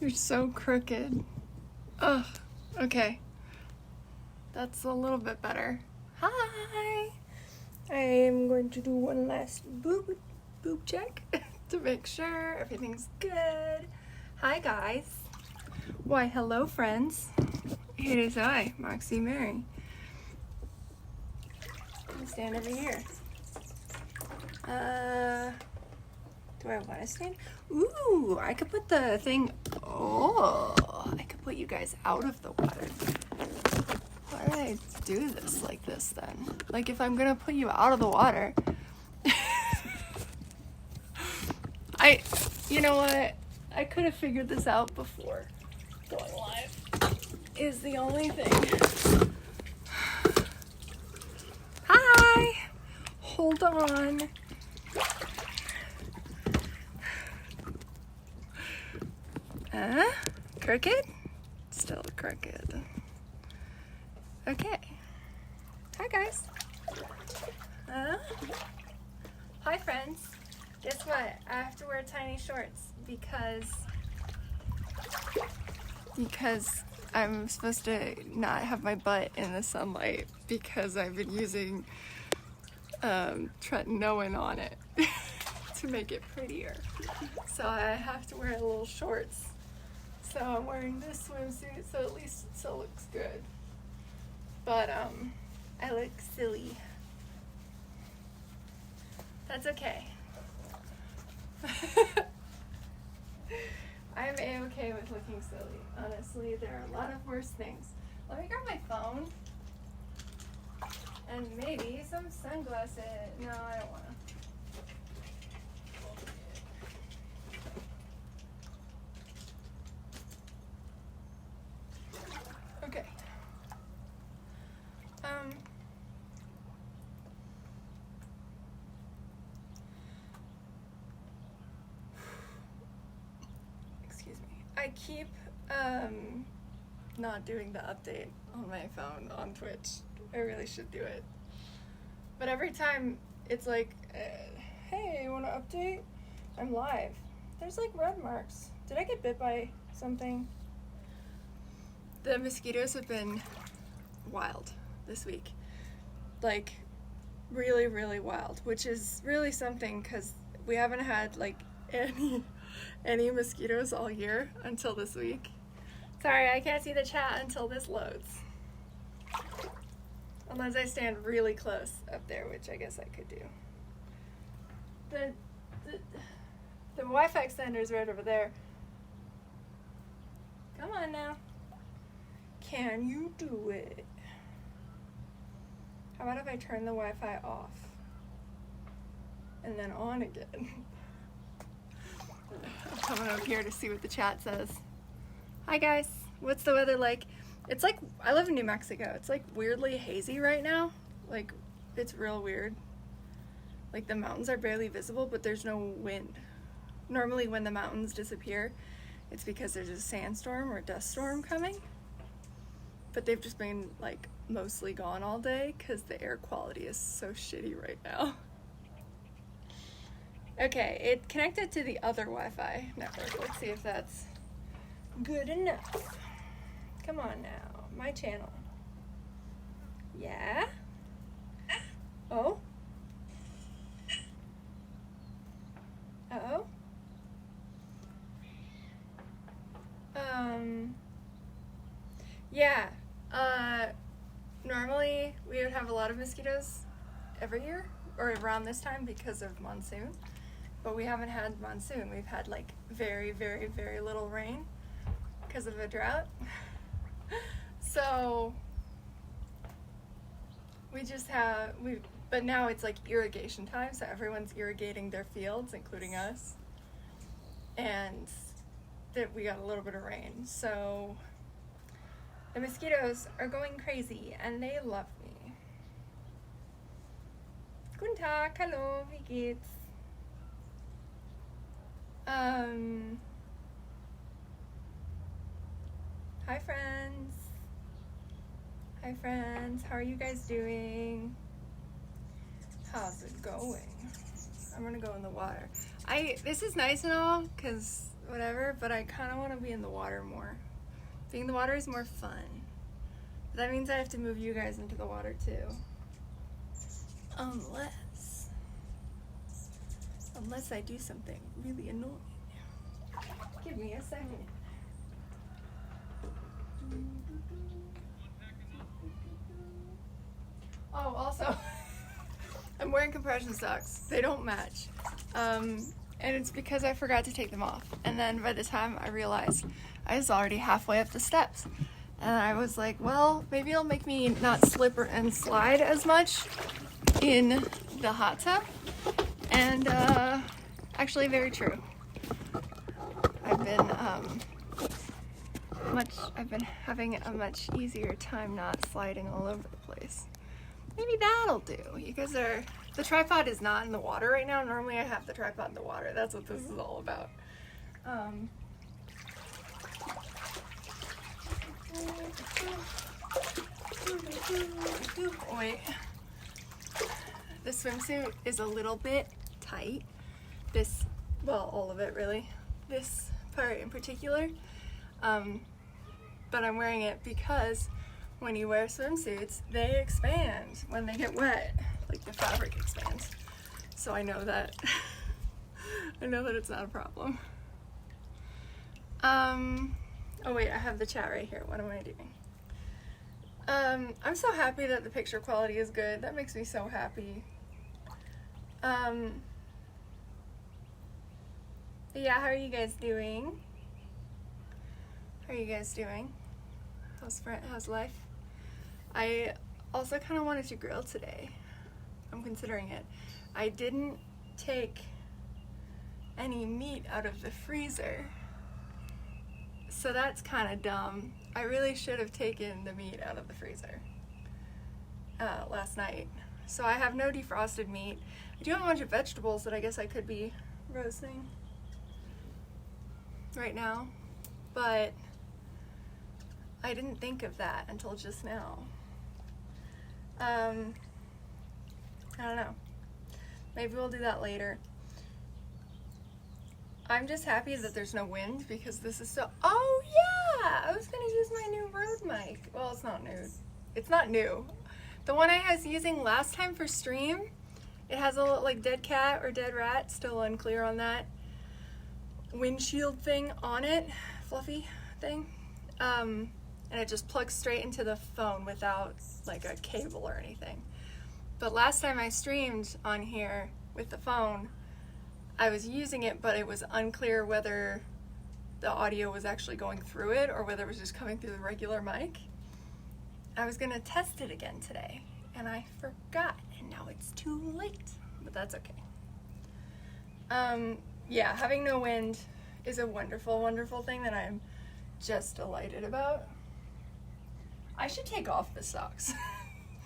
You're so crooked. Ugh. Okay. That's a little bit better. Hi. I am going to do one last boob check to make sure everything's good. Hi guys. Why, hello friends. It is I, Moxie Mary. I'll stand over here. Do I want to stand? Ooh, I could put the thing. Oh, I could put you guys out of the water. Why did I do this like this then? Like if I'm gonna put you out of the water. You know what? I could have figured this out before going live. Is the only thing. Hi! Hold on. Crooked? Still crooked. Okay. Hi guys. Hi friends. Guess what? I have to wear tiny shorts because I'm supposed to not have my butt in the sunlight because I've been using tretinoin on it to make it prettier. So I have to wear little shorts. So I'm wearing this swimsuit so at least it still looks good. But I look silly. That's okay. I'm a-okay with looking silly. Honestly, there are a lot of worse things. Let me grab my phone. And maybe some sunglasses. No, I don't want to. Okay. Excuse me. I keep not doing the update on my phone on Twitch. I really should do it. But every time it's like, hey, you want to update? I'm live. There's like red marks. Did I get bit by something? The mosquitoes have been wild this week. Like, really, really wild. Which is really something because we haven't had like any mosquitoes all year until this week. Sorry, I can't see the chat until this loads. Unless I stand really close up there, which I guess I could do. The Wi-Fi extender is right over there. Come on now. Can you do it? How about if I turn the Wi-Fi off? And then on again. I'm coming over here to see what the chat says. Hi guys, what's the weather like? It's like, I live in New Mexico. It's like weirdly hazy right now. Like, it's real weird. Like the mountains are barely visible, but there's no wind. Normally when the mountains disappear, it's because there's a sandstorm or dust storm coming. But they've just been like mostly gone all day because the air quality is so shitty right now. Okay, it connected to the other Wi-Fi network. Let's see if that's good enough. Come on now, my channel. Yeah? Oh? Uh-oh? Yeah. Normally we would have a lot of mosquitoes every year, or around this time because of monsoon. But we haven't had monsoon. We've had like very, very, very little rain because of a drought. So we just have, but now it's like irrigation time, so everyone's irrigating their fields, including us. And that we got a little bit of rain. So the mosquitoes are going crazy and they love me. Guten Tag, hallo, wie geht's? Hi friends. Hi friends, how are you guys doing? How's it going? I'm gonna go in the water. This is nice and all, because whatever, but I kind of want to be in the water more. Being in the water is more fun. But that means I have to move you guys into the water too. Unless I do something really annoying. Give me a second. Oh, also, I'm wearing compression socks. They don't match. And it's because I forgot to take them off. And then by the time I realized, I was already halfway up the steps. And I was like, well, maybe it'll make me not slip and slide as much in the hot tub. And actually very true. I've been having a much easier time not sliding all over the place. Maybe that'll do. The tripod is not in the water right now. Normally I have the tripod in the water. That's what this is all about. Wait. The swimsuit is a little bit tight. Well, all of it really. This part in particular. But I'm wearing it because when you wear swimsuits, they expand when they get wet. Like the fabric expands. So I know that it's not a problem. Oh wait, I have the chat right here. What am I doing? I'm so happy that the picture quality is good. That makes me so happy. Yeah, how are you guys doing? How are you guys doing? How's life? I also kind of wanted to grill today. I'm considering it. I didn't take any meat out of the freezer. So that's kind of dumb. I really should have taken the meat out of the freezer last night. So I have no defrosted meat. I do have a bunch of vegetables that I guess I could be roasting right now, but I didn't think of that until just now. I don't know. Maybe we'll do that later. I'm just happy that there's no wind because this is so... Oh yeah! I was gonna use my new Rode mic. Well, it's not new. It's not new. The one I was using last time for stream, it has a little like dead cat or dead rat, still unclear on that, windshield thing on it, fluffy thing. And it just plugs straight into the phone without like a cable or anything. But last time I streamed on here with the phone, I was using it, but it was unclear whether the audio was actually going through it or whether it was just coming through the regular mic. I was gonna test it again today, and I forgot, and now it's too late, but that's okay. Yeah, having no wind is a wonderful, wonderful thing that I'm just delighted about. I should take off the socks,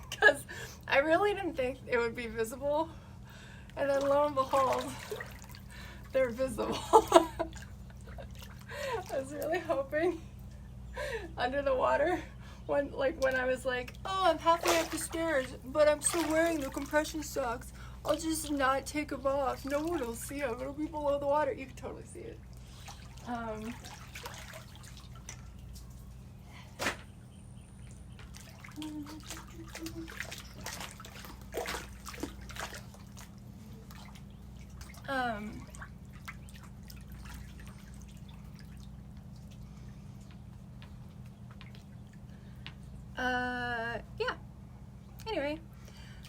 because I really didn't think it would be visible, and then lo and behold, they're visible. I was really hoping under the water when I was like, oh, I'm halfway up the stairs, but I'm still wearing the compression socks. I'll just not take them off. No one will see them. It'll be below the water. You can totally see it. Yeah. Anyway,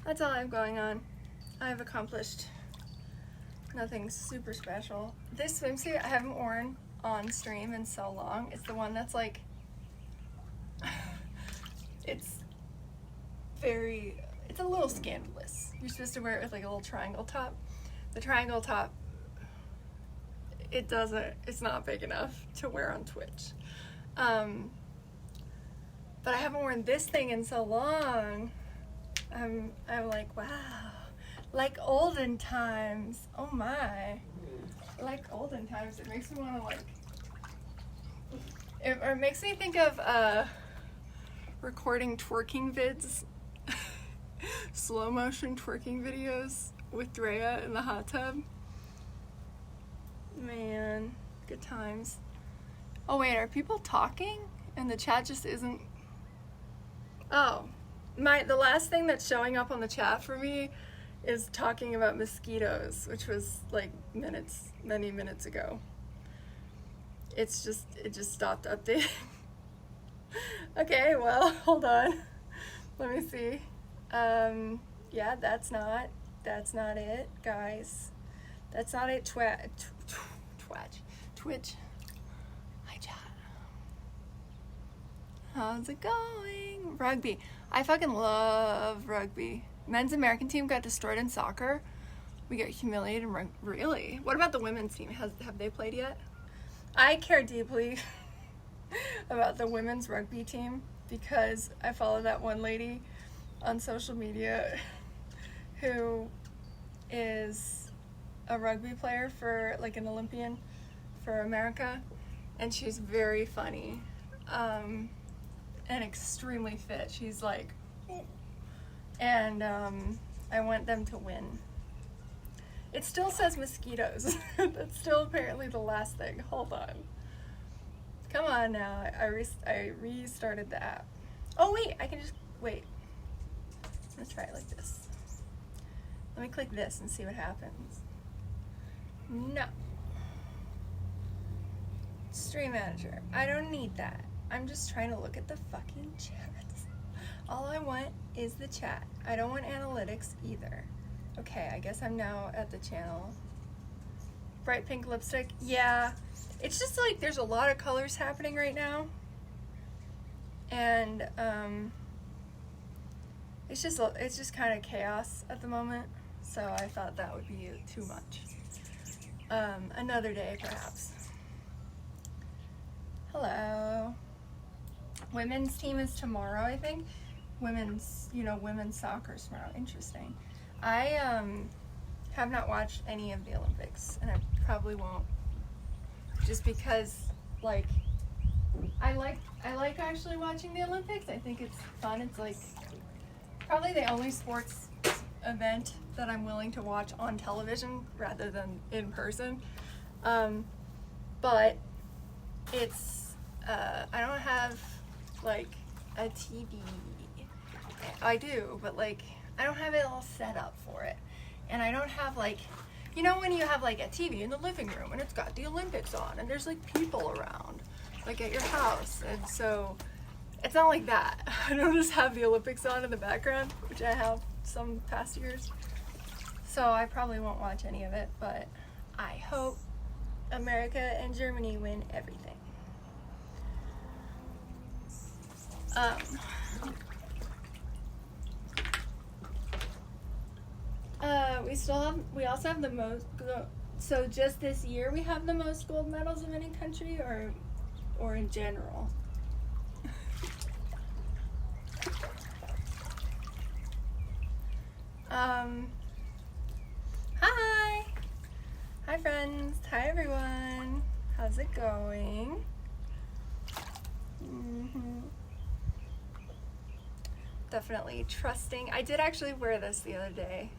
that's all I have going on. I've accomplished nothing super special. This swimsuit I haven't worn on stream in so long. It's the one that's like, it's a little scandalous. You're supposed to wear it with like a little triangle top. The triangle top, it's not big enough to wear on Twitch. But I haven't worn this thing in so long. I'm like, wow, like olden times. Oh my, like olden times. It makes me want to like, it makes me think of recording twerking vids, slow motion twerking videos with Drea in the hot tub. Man, good Good times. Oh wait, are people talking? And the chat just isn't... Oh. The last thing that's showing up on the chat for me is talking about mosquitoes, which was like many minutes ago. It just stopped updating. Okay, well, hold on. Let me see. Yeah, that's not it, guys. That's not it. Twitch. Hi, chat. How's it going? Rugby. I fucking love rugby. Men's American team got destroyed in soccer. We got humiliated in rugby. Really? What about the women's team? Have they played yet? I care deeply about the women's rugby team because I follow that one lady on social media who is a rugby player for like an Olympian for America, and she's very funny and extremely fit. She's like, and I want them to win. It still says mosquitoes. That's still apparently the last thing. Hold on. Come on now. I restarted the app. Oh wait, I can just wait. Let's try it like this. Let me click this and see what happens. No. Stream manager. I don't need that. I'm just trying to look at the fucking chat. All I want is the chat. I don't want analytics either. Okay, I guess I'm now at the channel. Bright pink lipstick. Yeah. It's just like there's a lot of colors happening right now. And it's just kind of chaos at the moment. So I thought that would be too much. Another day perhaps. Hello. Women's team is tomorrow, I think. Women's soccer is tomorrow. Interesting. I have not watched any of the Olympics, and I probably won't, just because like I like actually watching the Olympics. I think it's fun. It's like probably the only sports event that I'm willing to watch on television rather than in person. But it's I don't have like a TV. I do, but like I don't have it all set up for it. And I don't have like, you know when you have like a TV in the living room and it's got the Olympics on and there's like people around, like at your house. And so it's not like that. I don't just have the Olympics on in the background, which I have some past years. So I probably won't watch any of it, but I hope America and Germany win everything. We also have the most, so just this year we have the most gold medals of any country, or in general? Hi friends, hi everyone, how's it going? Definitely trusting. I did actually wear this the other day.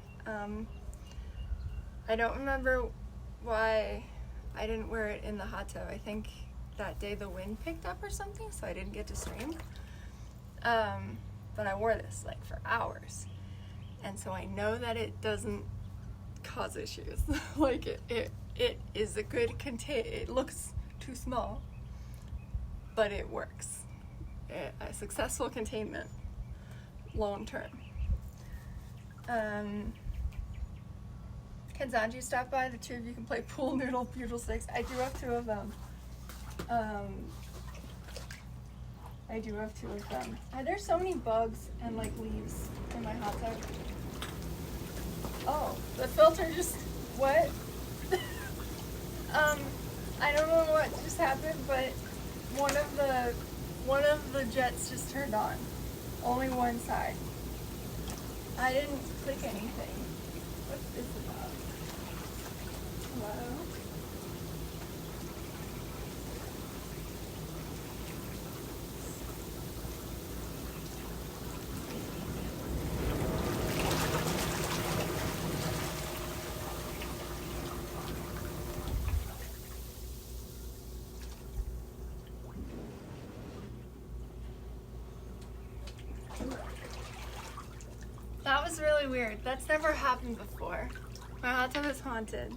I don't remember why I didn't wear it in the hot tub. I think that day the wind picked up or something, so I didn't get to stream. But I wore this like for hours, and so I know that it doesn't cause issues. Like it is a good it looks too small, but it works. A successful containment long term. Can Zanji stop by? The two of you can play pool noodle butyl sticks. I do have two of them. There's so many bugs and like leaves in my hot tub. Oh, the filter just, what? I don't know what just happened, but one of the jets just turned on. Only one side. I didn't click anything. What's this about? Hello? was really weird. That's never happened before. My hot tub is haunted.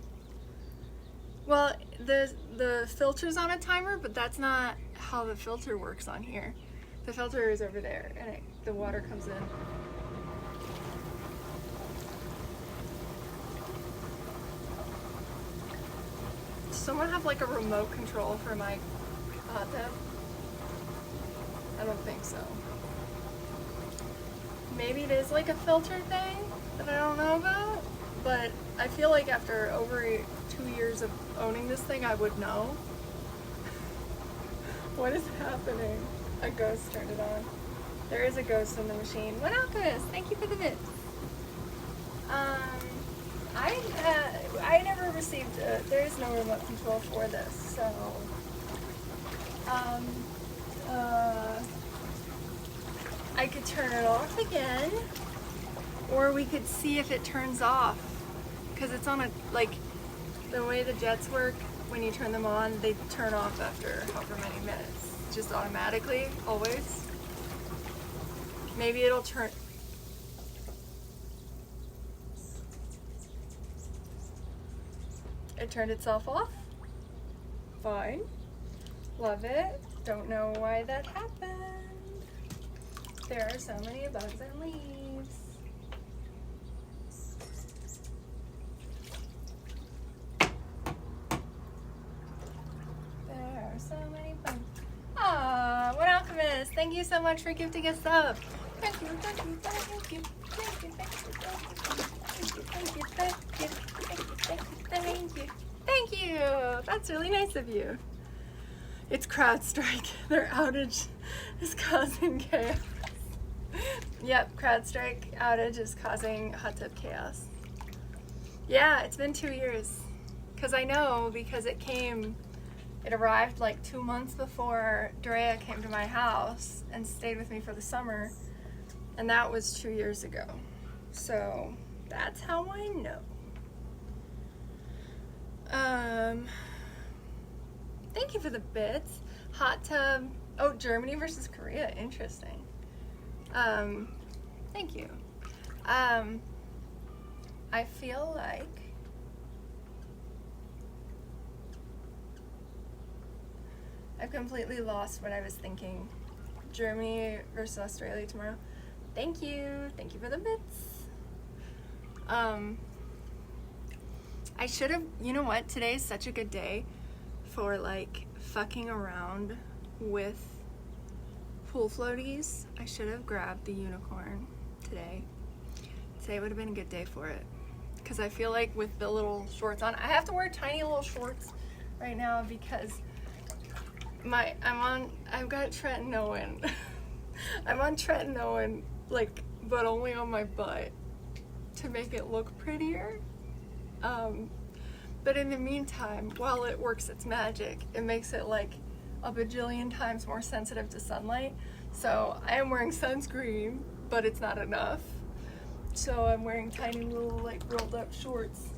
Well, the filter's on a timer, but that's not how the filter works on here. The filter is over there, and the water comes in. Does someone have like a remote control for my hot tub? I don't think so. Maybe it is like a filter thing that I don't know about, but I feel like after over 2 years of owning this thing, I would know. What is happening? A ghost turned it on. There is a ghost in the machine. What Alchemist? Thank you for the bits. I never received there is no remote control for this, so I could turn it off again, or we could see if it turns off, because it's on a, like, the way the jets work, when you turn them on, they turn off after however many minutes, just automatically, always. Maybe it'll turn. It turned itself off. Fine. Love it. Don't know why that happened. There are so many bugs and leaves. There are so many bugs. Ah, One Alchemist, thank you so much for gifting us up. Thank you, thank you, thank you, thank you, thank you, thank you, thank you, thank you, thank you, thank you, thank you, thank you. That's really nice of you. It's CrowdStrike. Their outage is causing chaos. Yep, CrowdStrike outage is causing hot tub chaos. Yeah, it's been 2 years. Because I know, because it arrived like 2 months before Drea came to my house and stayed with me for the summer. And that was 2 years ago. So that's how I know. Thank you for the bits. Hot tub. Oh, Germany versus Korea. Interesting. Thank you. I feel like I've completely lost what I was thinking. Germany versus Australia tomorrow. Thank you. Thank you for the bits. I should have, you know what? Today is such a good day for like fucking around with pool floaties. I should have grabbed the unicorn today. Today would have been a good day for it. Because I feel like with the little shorts on, I have to wear tiny little shorts right now because I've got tretinoin. I'm on tretinoin, like, but only on my butt to make it look prettier. But in the meantime, while it works its magic, it makes it like a bajillion times more sensitive to sunlight. So I am wearing sunscreen, but it's not enough. So I'm wearing tiny little like rolled up shorts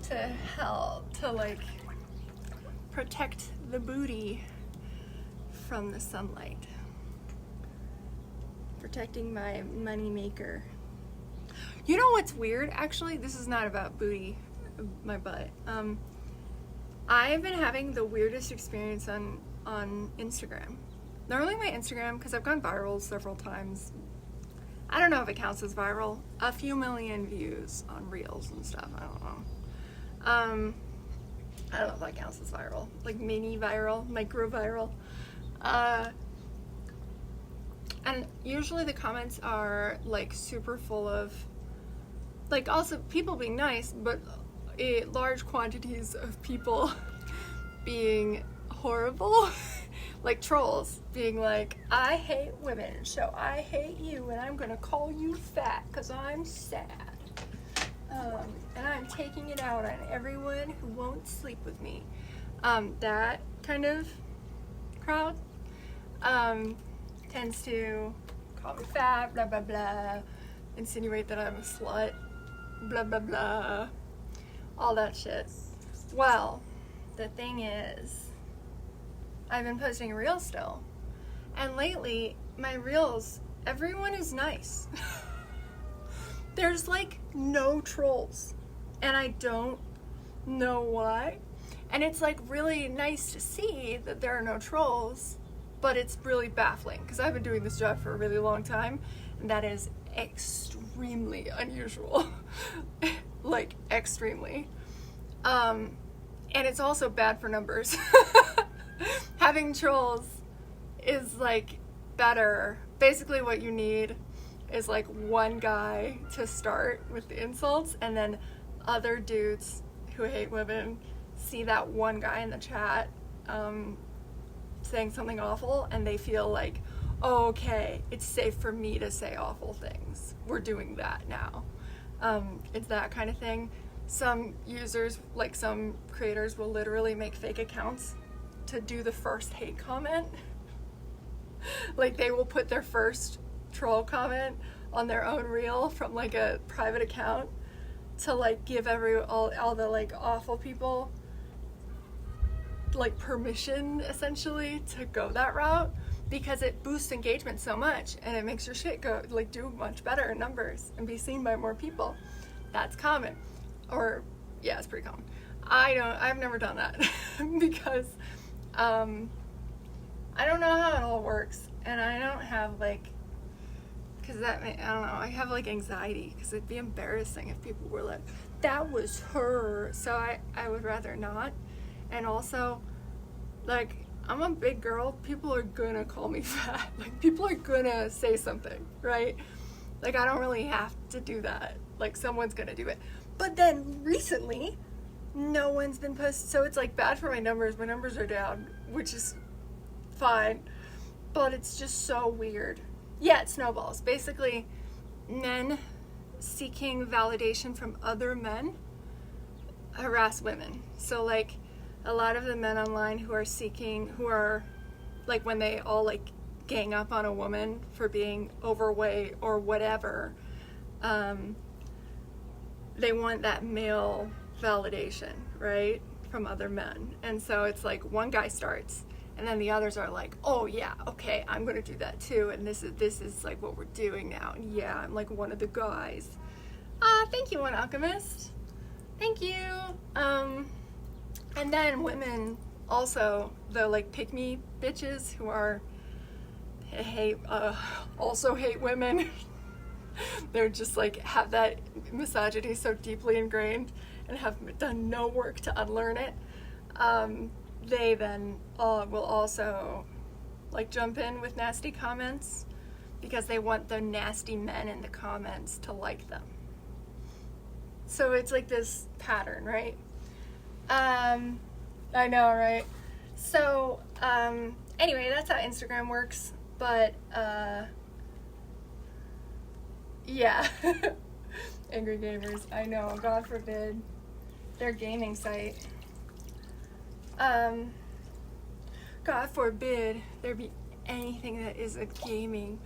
to help to like protect the booty from the sunlight. Protecting my money maker. You know what's weird? Actually, this is not about booty, my butt. I've been having the weirdest experience on Instagram. Normally my Instagram, because I've gone viral several times. I don't know if it counts as viral. A few million views on reels and stuff. I don't know. I don't know if that counts as viral. Like mini viral, micro viral. And usually the comments are like super full of like also people being nice, but large quantities of people being horrible. Like trolls being like, I hate women, so I hate you, and I'm gonna call you fat because I'm sad. And I'm taking it out on everyone who won't sleep with me. That kind of crowd tends to call me fat, blah, blah, blah, insinuate that I'm a slut, blah, blah, blah, all that shit. Well, the thing is, I've been posting reels still. And lately, my reels, everyone is nice. there's like no trolls, and I don't know why. And it's like really nice to see that there are no trolls, but it's really baffling because I've been doing this job for a really long time, and that is extremely unusual. Like extremely. And it's also bad for numbers. Having trolls is like better. Basically what you need is like one guy to start with the insults, and then other dudes who hate women see that one guy in the chat saying something awful, and they feel like, oh, okay, it's safe for me to say awful things. We're doing that now. It's that kind of thing. Some users, like some creators, will literally make fake accounts to do the first hate comment. Like they will put their first troll comment on their own reel from like a private account to like give all the like awful people like permission essentially to go that route, because it boosts engagement so much and it makes your shit go like do much better in numbers and be seen by more people. That's common. Or yeah, it's pretty common. I've never done that because I don't know how it all works, and I don't have like, because I don't know, I have like anxiety because it'd be embarrassing if people were like, that was her. So I would rather not. And also, like, I'm a big girl, people are gonna call me fat. Like, people are gonna say something, right? Like, I don't really have to do that. Like, someone's gonna do it. But then recently, no one's been posted, so it's like bad for my numbers. My numbers are down, which is fine, but it's just so weird. Yeah, it snowballs. Basically, men seeking validation from other men harass women. So like a lot of the men online who are like, when they all like gang up on a woman for being overweight or whatever, they want that male validation, right, from other men. And so it's like one guy starts, and then the others are like, oh yeah, okay, I'm gonna do that too, and this is like what we're doing now, and yeah, I'm like one of the guys. Thank you, One Alchemist. Thank you. And then women also, the like pick-me bitches who are also hate women. They're just like have that misogyny so deeply ingrained and have done no work to unlearn it. They then will also like jump in with nasty comments because they want the nasty men in the comments to like them. So it's like this pattern, right? I know, right? So anyway, that's how Instagram works. But yeah. Angry gamers, I know, God forbid their gaming site. God forbid there be anything that is a gaming.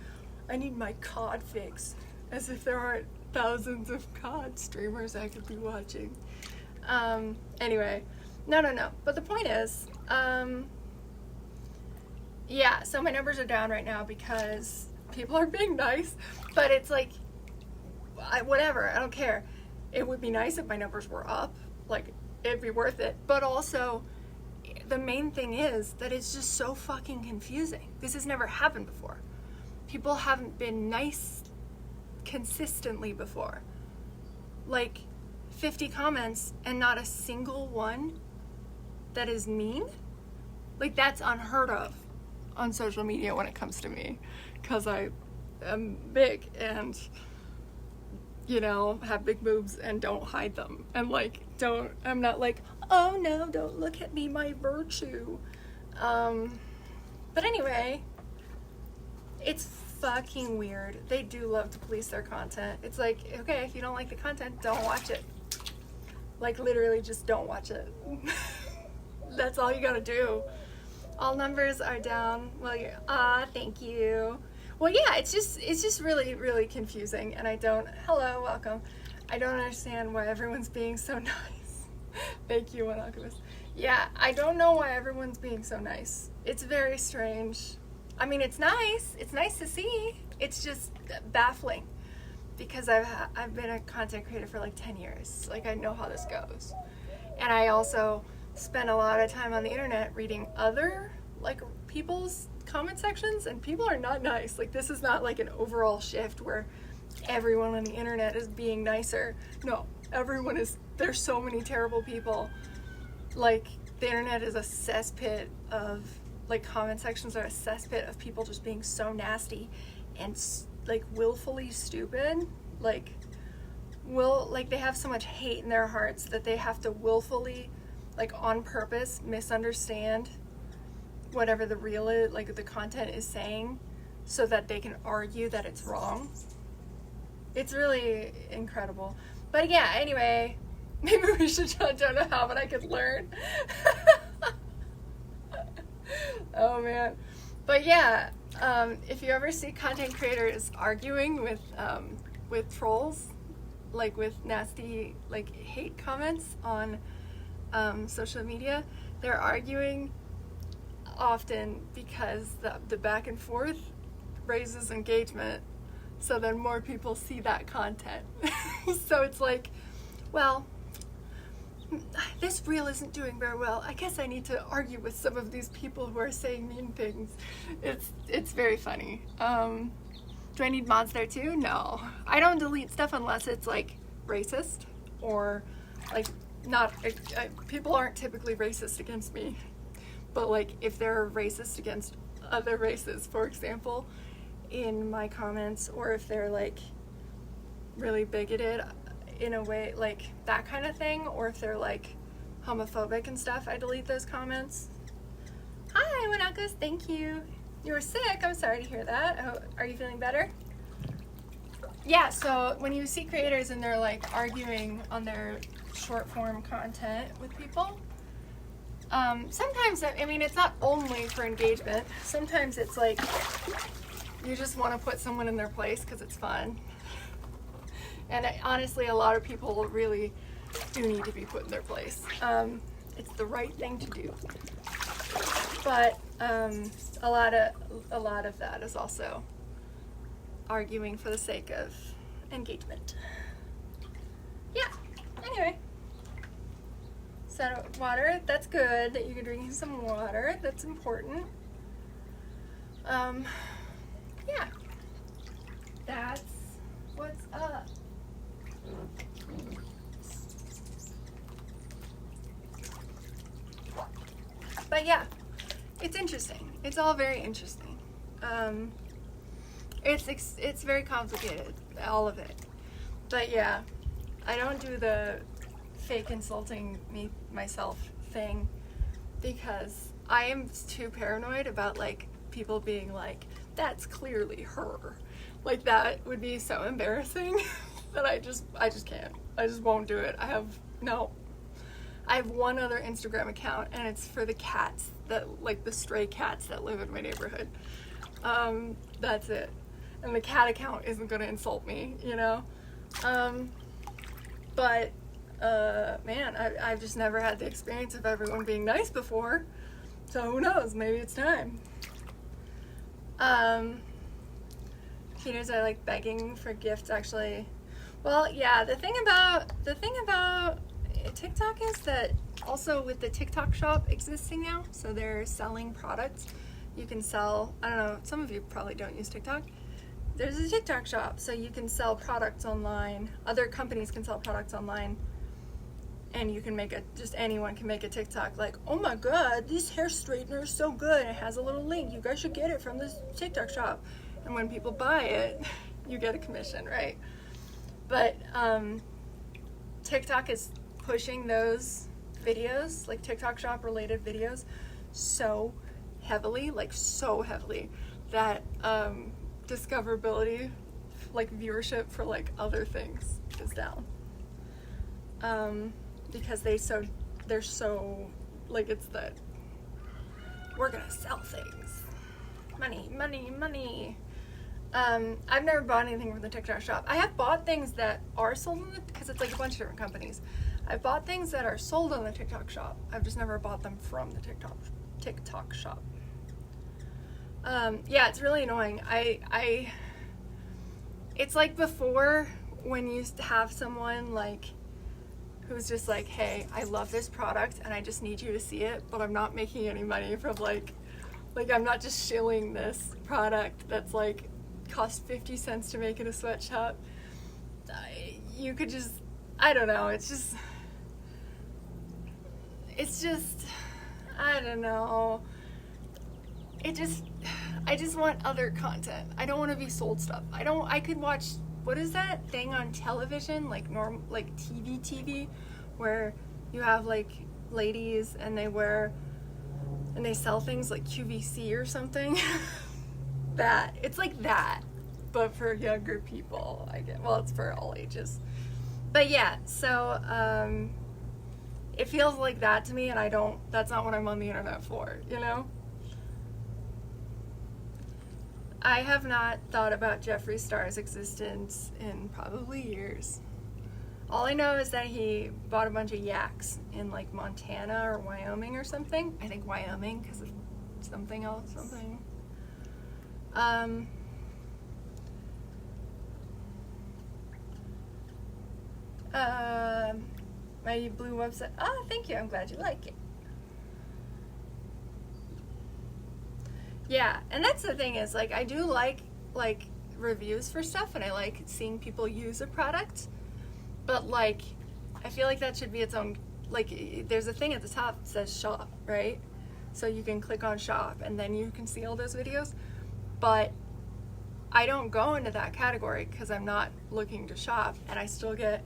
I need my COD fix, as if there aren't thousands of COD streamers I could be watching. Anyway, no. But the point is, yeah, so my numbers are down right now because people are being nice, but it's like, whatever, I don't care. It would be nice if my numbers were up, like, it'd be worth it. But also, the main thing is that it's just so fucking confusing. This has never happened before. People haven't been nice consistently before. Like, 50 comments and not a single one that is mean? Like, that's unheard of on social media when it comes to me, because I am big and, you know, have big boobs and don't hide them, and like I'm not like, oh no, don't look at me, my virtue. But anyway, it's fucking weird. They do love to police their content. It's like, okay, if you don't like the content, don't watch it. Like, literally just don't watch it. That's all you gotta do. All numbers are down. Well, thank you. Well, yeah, it's just really, really confusing, and hello, welcome. I don't understand why everyone's being so nice. Thank you, One Alchemist. Yeah, I don't know why everyone's being so nice. It's very strange. I mean, it's nice to see. It's just baffling, because I've been a content creator for like 10 years. Like, I know how this goes. And I also spend a lot of time on the internet reading other like people's comment sections, and people are not nice. Like, this is not like an overall shift where everyone on the internet is being nicer. No, everyone is. There's so many terrible people. Like, the internet is a cesspit of, like, comment sections are a cesspit of people just being so nasty and like willfully stupid. Like they have so much hate in their hearts that they have to willfully, like, on purpose misunderstand whatever the real is, like the content is saying, so that they can argue that it's wrong. It's really incredible. But yeah, anyway, maybe we should, I don't know how, but I could learn. Oh man. But yeah, if you ever see content creators arguing with trolls, like with nasty, like, hate comments on social media, they're arguing often because the back and forth raises engagement, so then more people see that content. So it's like, well, this reel isn't doing very well. I guess I need to argue with some of these people who are saying mean things. It's very funny. Do I need mods there too? No. I don't delete stuff unless it's like racist or like not. People aren't typically racist against me, but like if they're racist against other races, for example, in my comments, or if they're like really bigoted in a way, like that kind of thing, or if they're like homophobic and stuff, I delete those comments. Hi, Winakos, thank you. You were sick. I'm sorry to hear that. Are you feeling better? Yeah, so when you see creators and they're like arguing on their short form content with people, sometimes, I mean, it's not only for engagement. Sometimes it's like you just want to put someone in their place because it's fun. And honestly, a lot of people really do need to be put in their place. It's the right thing to do. But a lot of that is also arguing for the sake of engagement. Yeah. Anyway, so water. That's good that you're drinking some water. That's important. Yeah. That's what's up. But yeah, it's interesting. It's all very interesting. It's very complicated, all of it. But yeah, I don't do the fake insulting myself thing because I am too paranoid about like people being like, that's clearly her. Like, that would be so embarrassing that I just can't. I just won't do it. I have one other Instagram account, and it's for the cats that, like, the stray cats that live in my neighborhood. That's it. And the cat account isn't gonna insult me, you know? But man, I've just never had the experience of everyone being nice before. So who knows? Maybe it's time. Teenagers are like begging for gifts, actually. Well, yeah, the thing about TikTok is that also with the TikTok shop existing now, so they're selling products. You can sell, I don't know, some of you probably don't use TikTok. There's a TikTok shop, so you can sell products online. Other companies can sell products online, and you can make just anyone can make a TikTok like, oh my god, this hair straightener is so good. It has a little link. You guys should get it from this TikTok shop. And when people buy it, you get a commission, right? But TikTok is pushing those videos, like TikTok shop related videos, so heavily, that discoverability, like viewership for like other things is down. Because they're so like, it's that we're gonna sell things. Money. I've never bought anything from the TikTok shop. I have bought things that are sold on it because it's like a bunch of different companies. I've bought things that are sold on the TikTok shop. I've just never bought them from the TikTok shop. Yeah, it's really annoying. It's like before when you used to have someone like who's just like, hey, I love this product and I just need you to see it, but I'm not making any money from like I'm not just shilling this product that's like cost 50 cents to make in a sweatshop. You could just, I don't know, it's just, I don't know. I just want other content. I don't want to be sold stuff. I could watch, what is that thing on television, like TV, where you have like ladies and they sell things like QVC or something. It's like that, but for younger people, I guess. Well, it's for all ages. But yeah, so, it feels like that to me, and that's not what I'm on the internet for, you know? I have not thought about Jeffree Star's existence in probably years. All I know is that he bought a bunch of yaks in like Montana or Wyoming or something. I think Wyoming because of something else, something. My blue website. Oh, thank you. I'm glad you like it. Yeah, and that's the thing is, like, I do like reviews for stuff, and I like seeing people use a product, but, like, I feel like that should be its own, like, there's a thing at the top that says shop, right? So you can click on shop, and then you can see all those videos, but I don't go into that category because I'm not looking to shop, and I still get,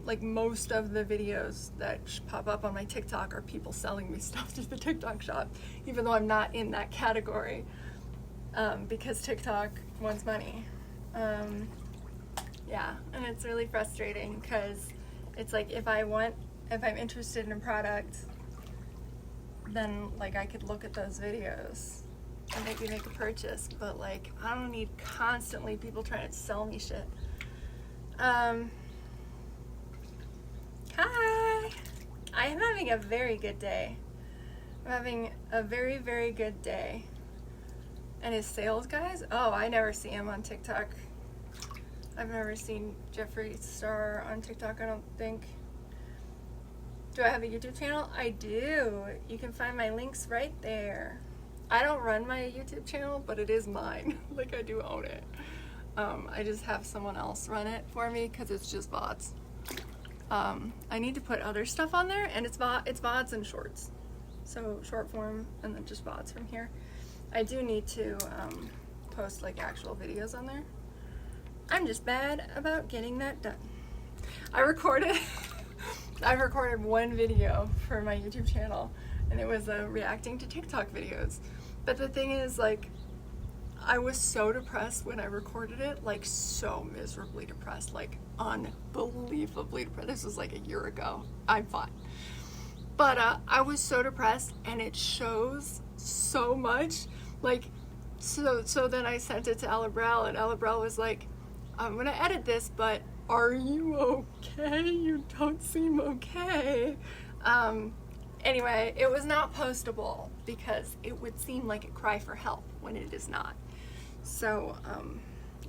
like, most of the videos that pop up on my TikTok are people selling me stuff through the TikTok shop, even though I'm not in that category, because TikTok wants money. Yeah, and it's really frustrating because it's like if I'm interested in a product, then like I could look at those videos and maybe make a purchase, but like I don't need constantly people trying to sell me shit. Hi! I am having a very good day. I'm having a very, very good day. And his sales guys? Oh, I never see him on TikTok. I've never seen Jeffree Star on TikTok, I don't think. Do I have a YouTube channel? I do. You can find my links right there. I don't run my YouTube channel, but it is mine. Like, I do own it. I just have someone else run it for me because it's just bots. I need to put other stuff on there, and it's VODs and shorts. So short form and then just VODs from here. I do need to post like actual videos on there. I'm just bad about getting that done. I've recorded one video for my YouTube channel, and it was reacting to TikTok videos. But the thing is, like, I was so depressed when I recorded it, like so miserably depressed, like unbelievably depressed. This was like a year ago. I'm fine. But I was so depressed, and it shows so much. Like, so then I sent it to Ella Brell, and Ella Brell was like, I'm gonna edit this, but are you okay? You don't seem okay. Anyway, it was not postable because it would seem like a cry for help when it is not. So,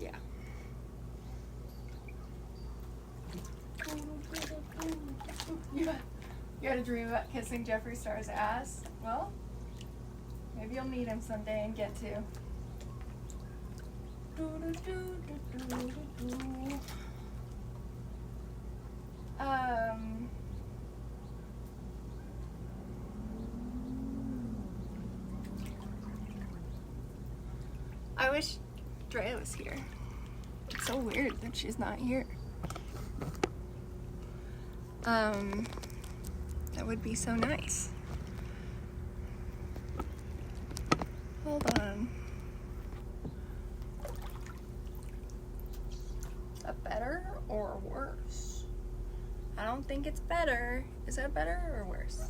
yeah. You had a dream about kissing Jeffree Star's ass? Well, maybe you'll meet him someday and get to. I wish Drea was here. It's so weird that she's not here. That would be so nice. Hold on. A better or worse? I don't think it's better. Is that better or worse?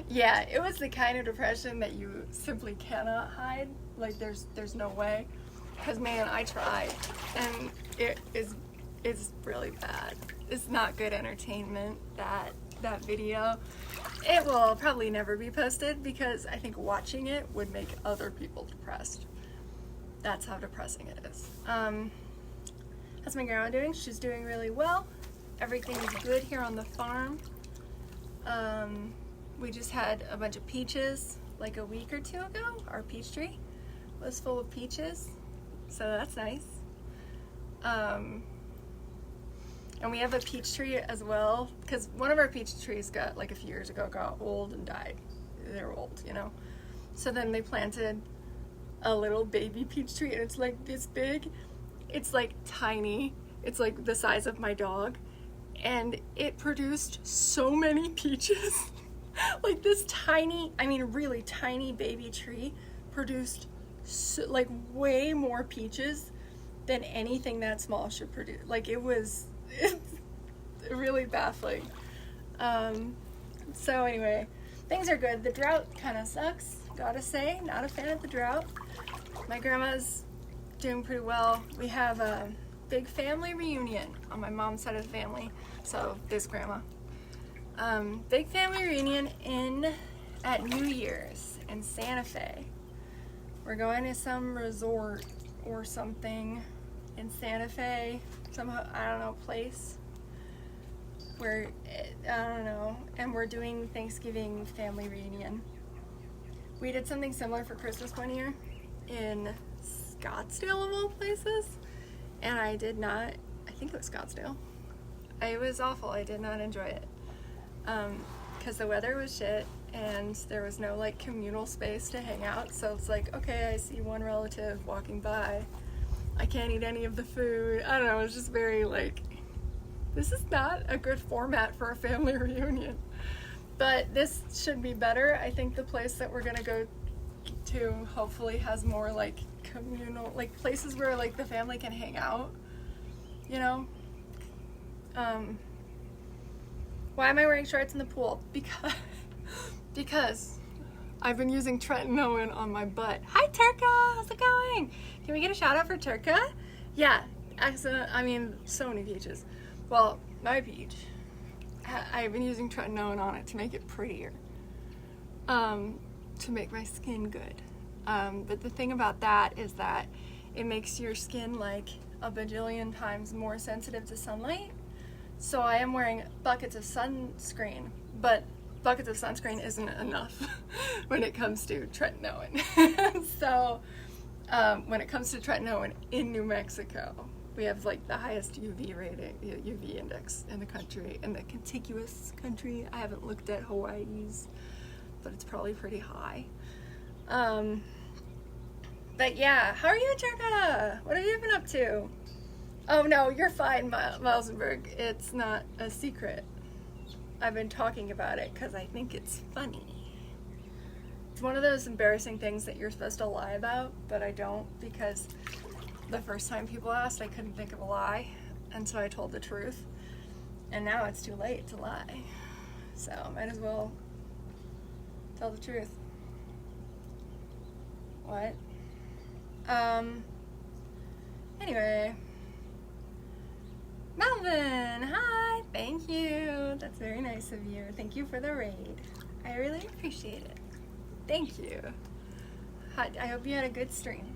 Yeah, it was the kind of depression that you simply cannot hide. Like, there's no way. Because, man, I tried, and it's really bad. It's not good entertainment. That that video. It will probably never be posted because I think watching it would make other people depressed. That's how depressing it is. How's my grandma doing? She's doing really well. Everything is good here on the farm. We just had a bunch of peaches like a week or two ago. Our peach tree was full of peaches, so that's nice. And we have a peach tree as well, because one of our peach trees got, like a few years ago, got old and died. They're old, you know? So then they planted a little baby peach tree, and it's like this big. It's like tiny. It's like the size of my dog. And it produced so many peaches. Like this tiny, I mean really tiny baby tree produced so, like way more peaches than anything that small should produce. Like it was really baffling. So anyway, things are good. The drought kind of sucks, gotta say. Not a fan of the drought. My grandma's doing pretty well. We have a big family reunion on my mom's side of the family. So this grandma. Big family reunion at New Year's in Santa Fe. We're going to some resort or something in Santa Fe, some, I don't know, place where, I don't know, and we're doing Thanksgiving family reunion. We did something similar for Christmas one year in Scottsdale of all places, and I did not, I think it was Scottsdale. It was awful. I did not enjoy it because the weather was shit and there was no like communal space to hang out. So it's like, okay, I see one relative walking by. I can't eat any of the food. I don't know. It was just very like, this is not a good format for a family reunion. But this should be better. I think the place that we're gonna go to hopefully has more like communal, like places where like the family can hang out, you know? Why am I wearing shorts in the pool? Because I've been using tretinoin on my butt. Hi Turka, how's it going? Can we get a shout out for Turka? Yeah, excellent. I mean, so many peaches. Well, my peach, I've been using tretinoin on it to make it prettier, to make my skin good. But the thing about that is that it makes your skin like a bajillion times more sensitive to sunlight. So I am wearing buckets of sunscreen, but buckets of sunscreen isn't enough when it comes to tretinoin. So when it comes to tretinoin in New Mexico, we have like the highest UV index in the country, in the contiguous country. I haven't looked at Hawaii's, but it's probably pretty high. But yeah, how are you, Turka? What have you been up to? Oh no, you're fine, Milesburg. It's not a secret. I've been talking about it because I think it's funny. It's one of those embarrassing things that you're supposed to lie about, but I don't, because the first time people asked, I couldn't think of a lie, and so I told the truth. And now it's too late to lie. So might as well tell the truth. What? Anyway. Melvin, hi, thank you. That's very nice of you. Thank you for the raid. I really appreciate it. Thank you. I hope you had a good stream.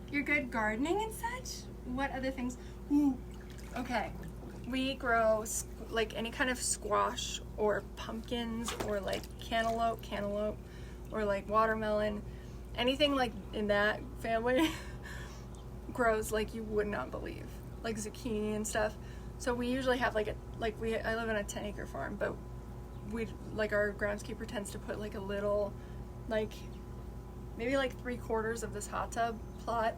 You're good gardening and such? What other things? Ooh, okay. We grow like any kind of squash or pumpkins or like cantaloupe, or like watermelon. Anything like in that family grows like you would not believe. Like zucchini and stuff. So we usually have I live on a 10-acre farm, but we like our groundskeeper tends to put like a little, like maybe like 3/4 of this hot tub plot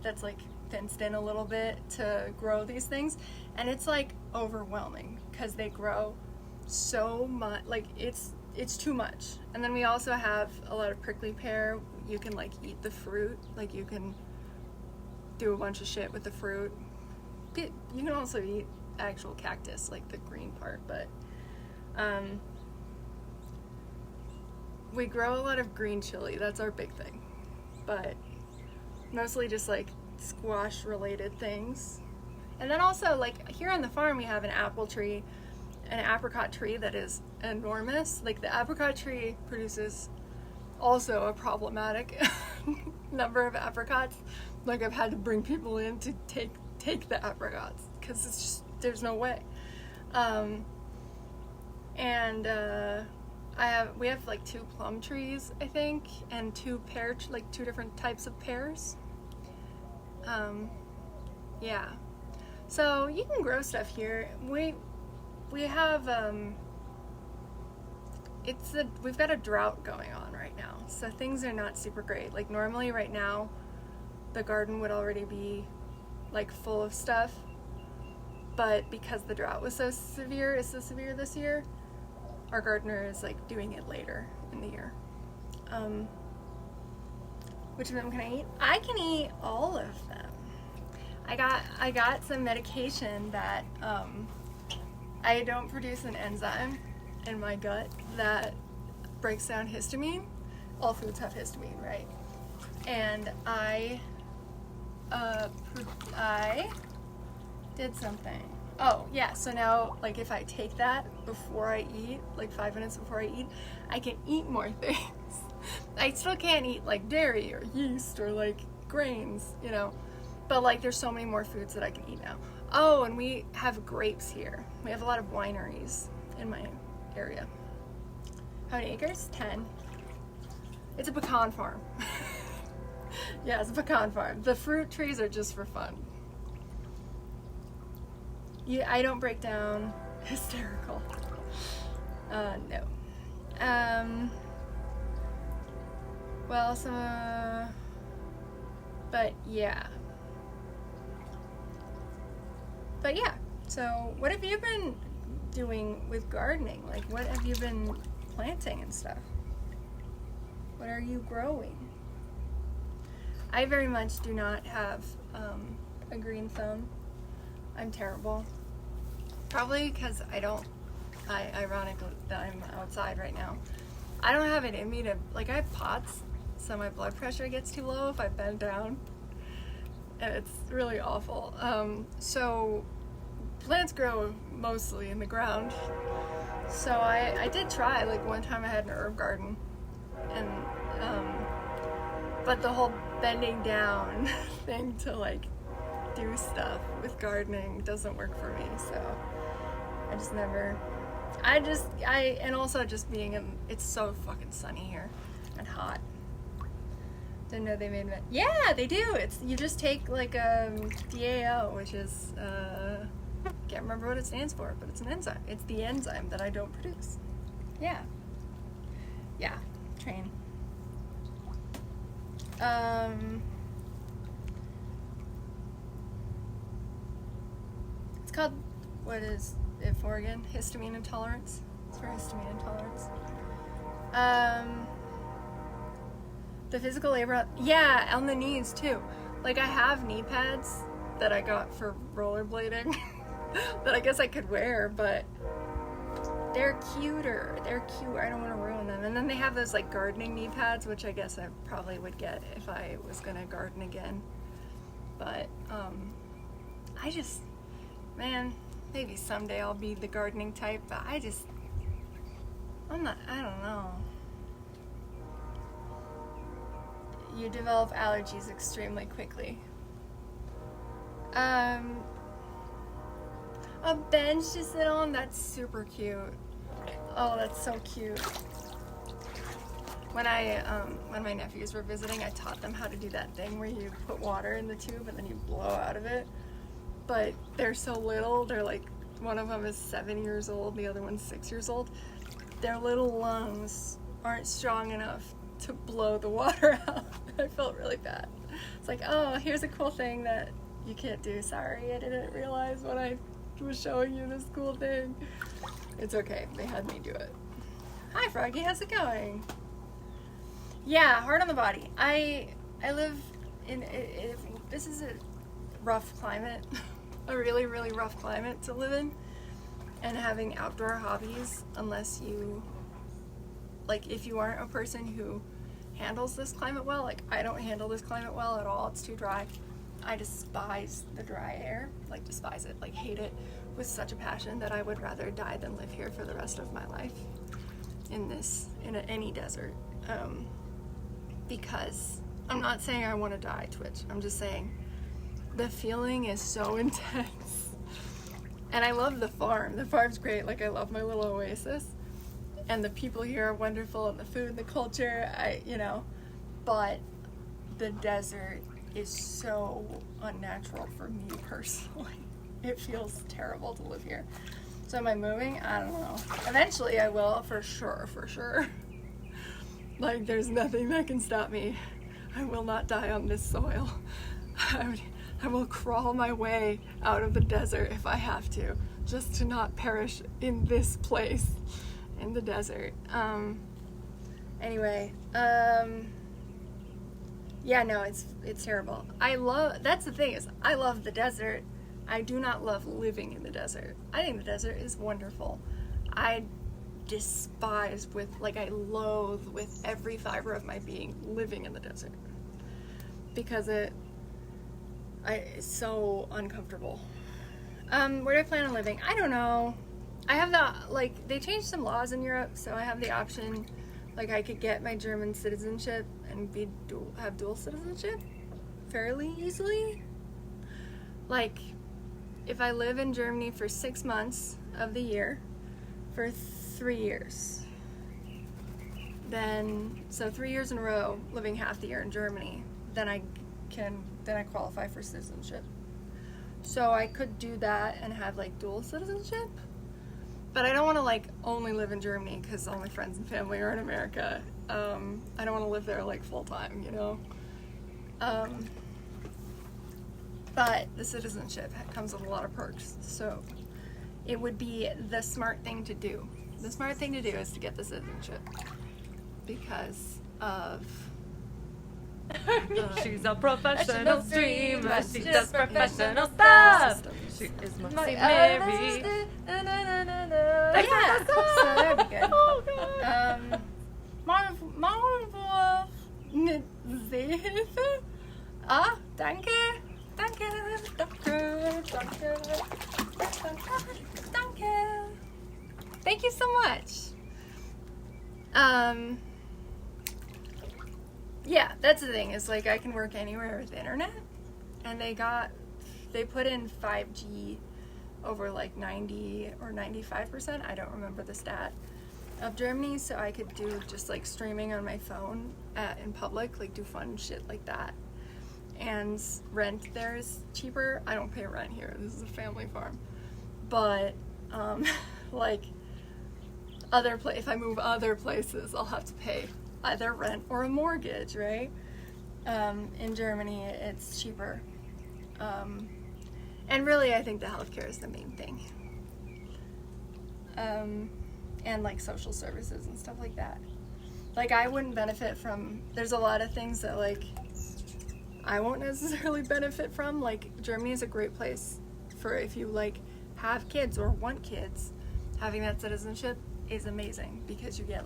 that's like fenced in a little bit to grow these things, and it's like overwhelming because they grow so much. Like it's too much. And then we also have a lot of prickly pear. You can like eat the fruit. Like you can do a bunch of shit with the fruit. You can also eat actual cactus, like the green part, but we grow a lot of green chili. That's our big thing, but mostly just like squash related things. And then also like here on the farm we have an apple tree, an apricot tree that is enormous. Like the apricot tree produces also a problematic number of apricots. Like I've had to bring people in to take the apricots because it's just there's no way. We have like 2 plum trees, I think, and 2 2 different types of pears. Yeah. So you can grow stuff here. We have we've got a drought going on right now, so things are not super great. Like normally right now the garden would already be like full of stuff, but because the drought was so severe this year, our gardener is like doing it later in the year. Which of them can I eat? I can eat all of them. I got some medication that I don't produce an enzyme in my gut that breaks down histamine. All foods have histamine, right? And I did something. Oh, yeah, so now, like, if I take that before I eat, like 5 minutes before I eat, I can eat more things. I still can't eat, like, dairy or yeast or, like, grains, you know, but, like, there's so many more foods that I can eat now. Oh, and we have grapes here. We have a lot of wineries in my area. How many acres? 10. It's a pecan farm. Yeah, it's a pecan farm. The fruit trees are just for fun. I don't break down. Hysterical. No. Well, but yeah. So what have you been doing with gardening? Like, what have you been planting and stuff? What are you growing? I very much do not have a green thumb. I'm terrible. Probably because ironically that I'm outside right now. I don't have it in me to, like, I have POTS, so my blood pressure gets too low if I bend down. And it's really awful. So plants grow mostly in the ground. So I did try, like one time I had an herb garden, and but the whole bending down thing to like do stuff with gardening doesn't work for me, so I just never, and also just being it's so fucking sunny here and hot. Didn't know they made it. Yeah, they do. You just take like DAO, which is can't remember what it stands for, but it's an enzyme. It's the enzyme that I don't produce. Yeah. Train. It's called, what is it for again? Histamine intolerance. It's for histamine intolerance. The physical labor, yeah, on the knees too. Like I have knee pads that I got for rollerblading that I guess I could wear, but they're cuter. They're cute. I don't want to ruin them. And then they have those like gardening knee pads, which I guess I probably would get if I was gonna garden again. But maybe someday I'll be the gardening type, but I don't know. You develop allergies extremely quickly. A bench to sit on, that's super cute. Oh, that's so cute. When my nephews were visiting, I taught them how to do that thing where you put water in the tube and then you blow out of it. But they're so little, they're like, one of them is 7 years old, the other one's 6 years old. Their little lungs aren't strong enough to blow the water out. I felt really bad. It's like, oh, here's a cool thing that you can't do. Sorry, I didn't realize when I was showing you this cool thing. It's okay, they had me do it. Hi Froggy, how's it going? Yeah, hard on the body. I live in, this is a rough climate, a really, really rough climate to live in, and having outdoor hobbies, unless you, like, if you aren't a person who handles this climate well, like I don't handle this climate well at all, it's too dry. I despise the dry air, like despise it, like hate it. with such a passion that I would rather die than live here for the rest of my life in any desert. Because I'm not saying I want to die, Twitch. I'm just saying the feeling is so intense. And I love the farm. The farm's great. Like, I love my little oasis. And the people here are wonderful, and the food and the culture, but the desert is so unnatural for me personally. It feels terrible to live here. So am I moving? I don't know. Eventually I will, for sure. Like, there's nothing that can stop me. I will not die on this soil. I will crawl my way out of the desert if I have to, just to not perish in this place, in the desert. Anyway, yeah, no, it's terrible. That's the thing, is I love the desert. I do not love living in the desert. I think the desert is wonderful. I loathe with every fiber of my being living in the desert. Because it's so uncomfortable. Where do I plan on living? I don't know. I have they changed some laws in Europe, so I have the option, I could get my German citizenship and have dual citizenship fairly easily. If I live in Germany for 6 months of the year for 3 years, so 3 years in a row living half the year in Germany, then I qualify for citizenship. So I could do that and have dual citizenship, but I don't want to only live in Germany because all my friends and family are in America. I don't want to live there full time, but the citizenship comes with a lot of perks, so it would be the smart thing to do. The smart thing to do is to get the citizenship because of she's a professional streamer. She does professional stuff. She is Moxie Mary. Yeah, so that'd be good. Oh God. Marvel mit Sehhilfe. Danke. Thank you so much. Yeah, that's the thing, is I can work anywhere with the internet, and they put in 5G over 90 or 95%, I don't remember the stat, of Germany, so I could do just streaming on my phone in public, do fun shit like that. And rent there is cheaper. I don't pay rent here, this is a family farm, but if I move other places, I'll have to pay either rent or a mortgage, right? In Germany, it's cheaper. And really, I think the healthcare is the main thing. And social services and stuff like that. I wouldn't benefit from, there's a lot of things that I won't necessarily benefit from. Germany is a great place for if you have kids or want kids. Having that citizenship is amazing because you get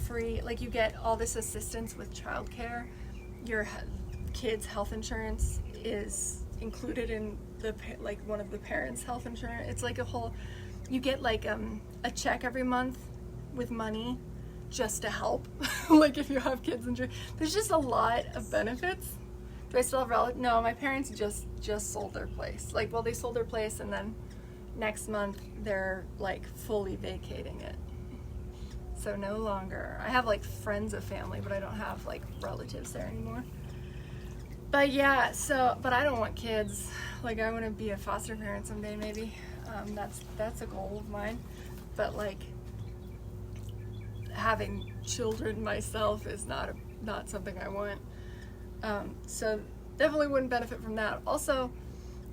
free, you get all this assistance with childcare. Your kids' health insurance is included in the one of the parents' health insurance. It's you get a check every month with money just to help. If you have kids in Germany, there's just a lot of benefits. Do I still have relatives? No, my parents just sold their place. They sold their place, and then next month they're fully vacating it. So no longer. I have friends of family, but I don't have relatives there anymore. But yeah, but I don't want kids. I want to be a foster parent someday, maybe. That's a goal of mine. But having children myself is not something I want. So definitely wouldn't benefit from that. Also,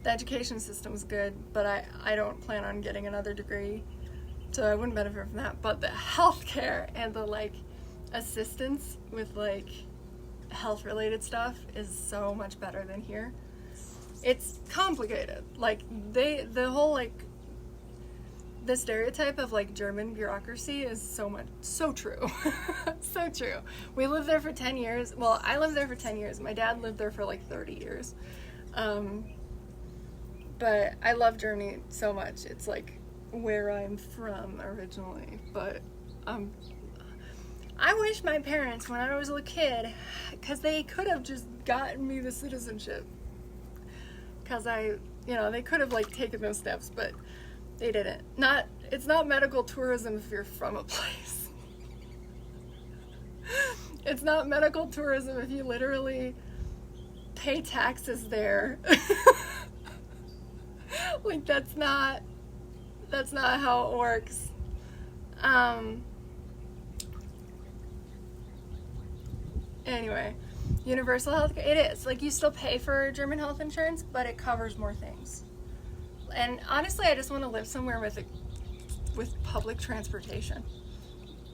the education system's good, but I don't plan on getting another degree, so I wouldn't benefit from that. But the healthcare and the assistance with health related stuff is so much better than here. It's complicated. The whole the stereotype of German bureaucracy is so true. So true. We lived there for 10 years. Well, I lived there for 10 years. My dad lived there for 30 years. But I love Germany so much. It's like where I'm from originally. But I wish my parents, when I was a kid, because they could have just gotten me the citizenship. Because they could have like taken those steps, but they didn't. It's not medical tourism if you're from a place. It's not medical tourism if you literally pay taxes there. Like that's not how it works. Anyway, universal health care, it is. Like you still pay for German health insurance, but it covers more things. And honestly, I just want to live somewhere with public transportation.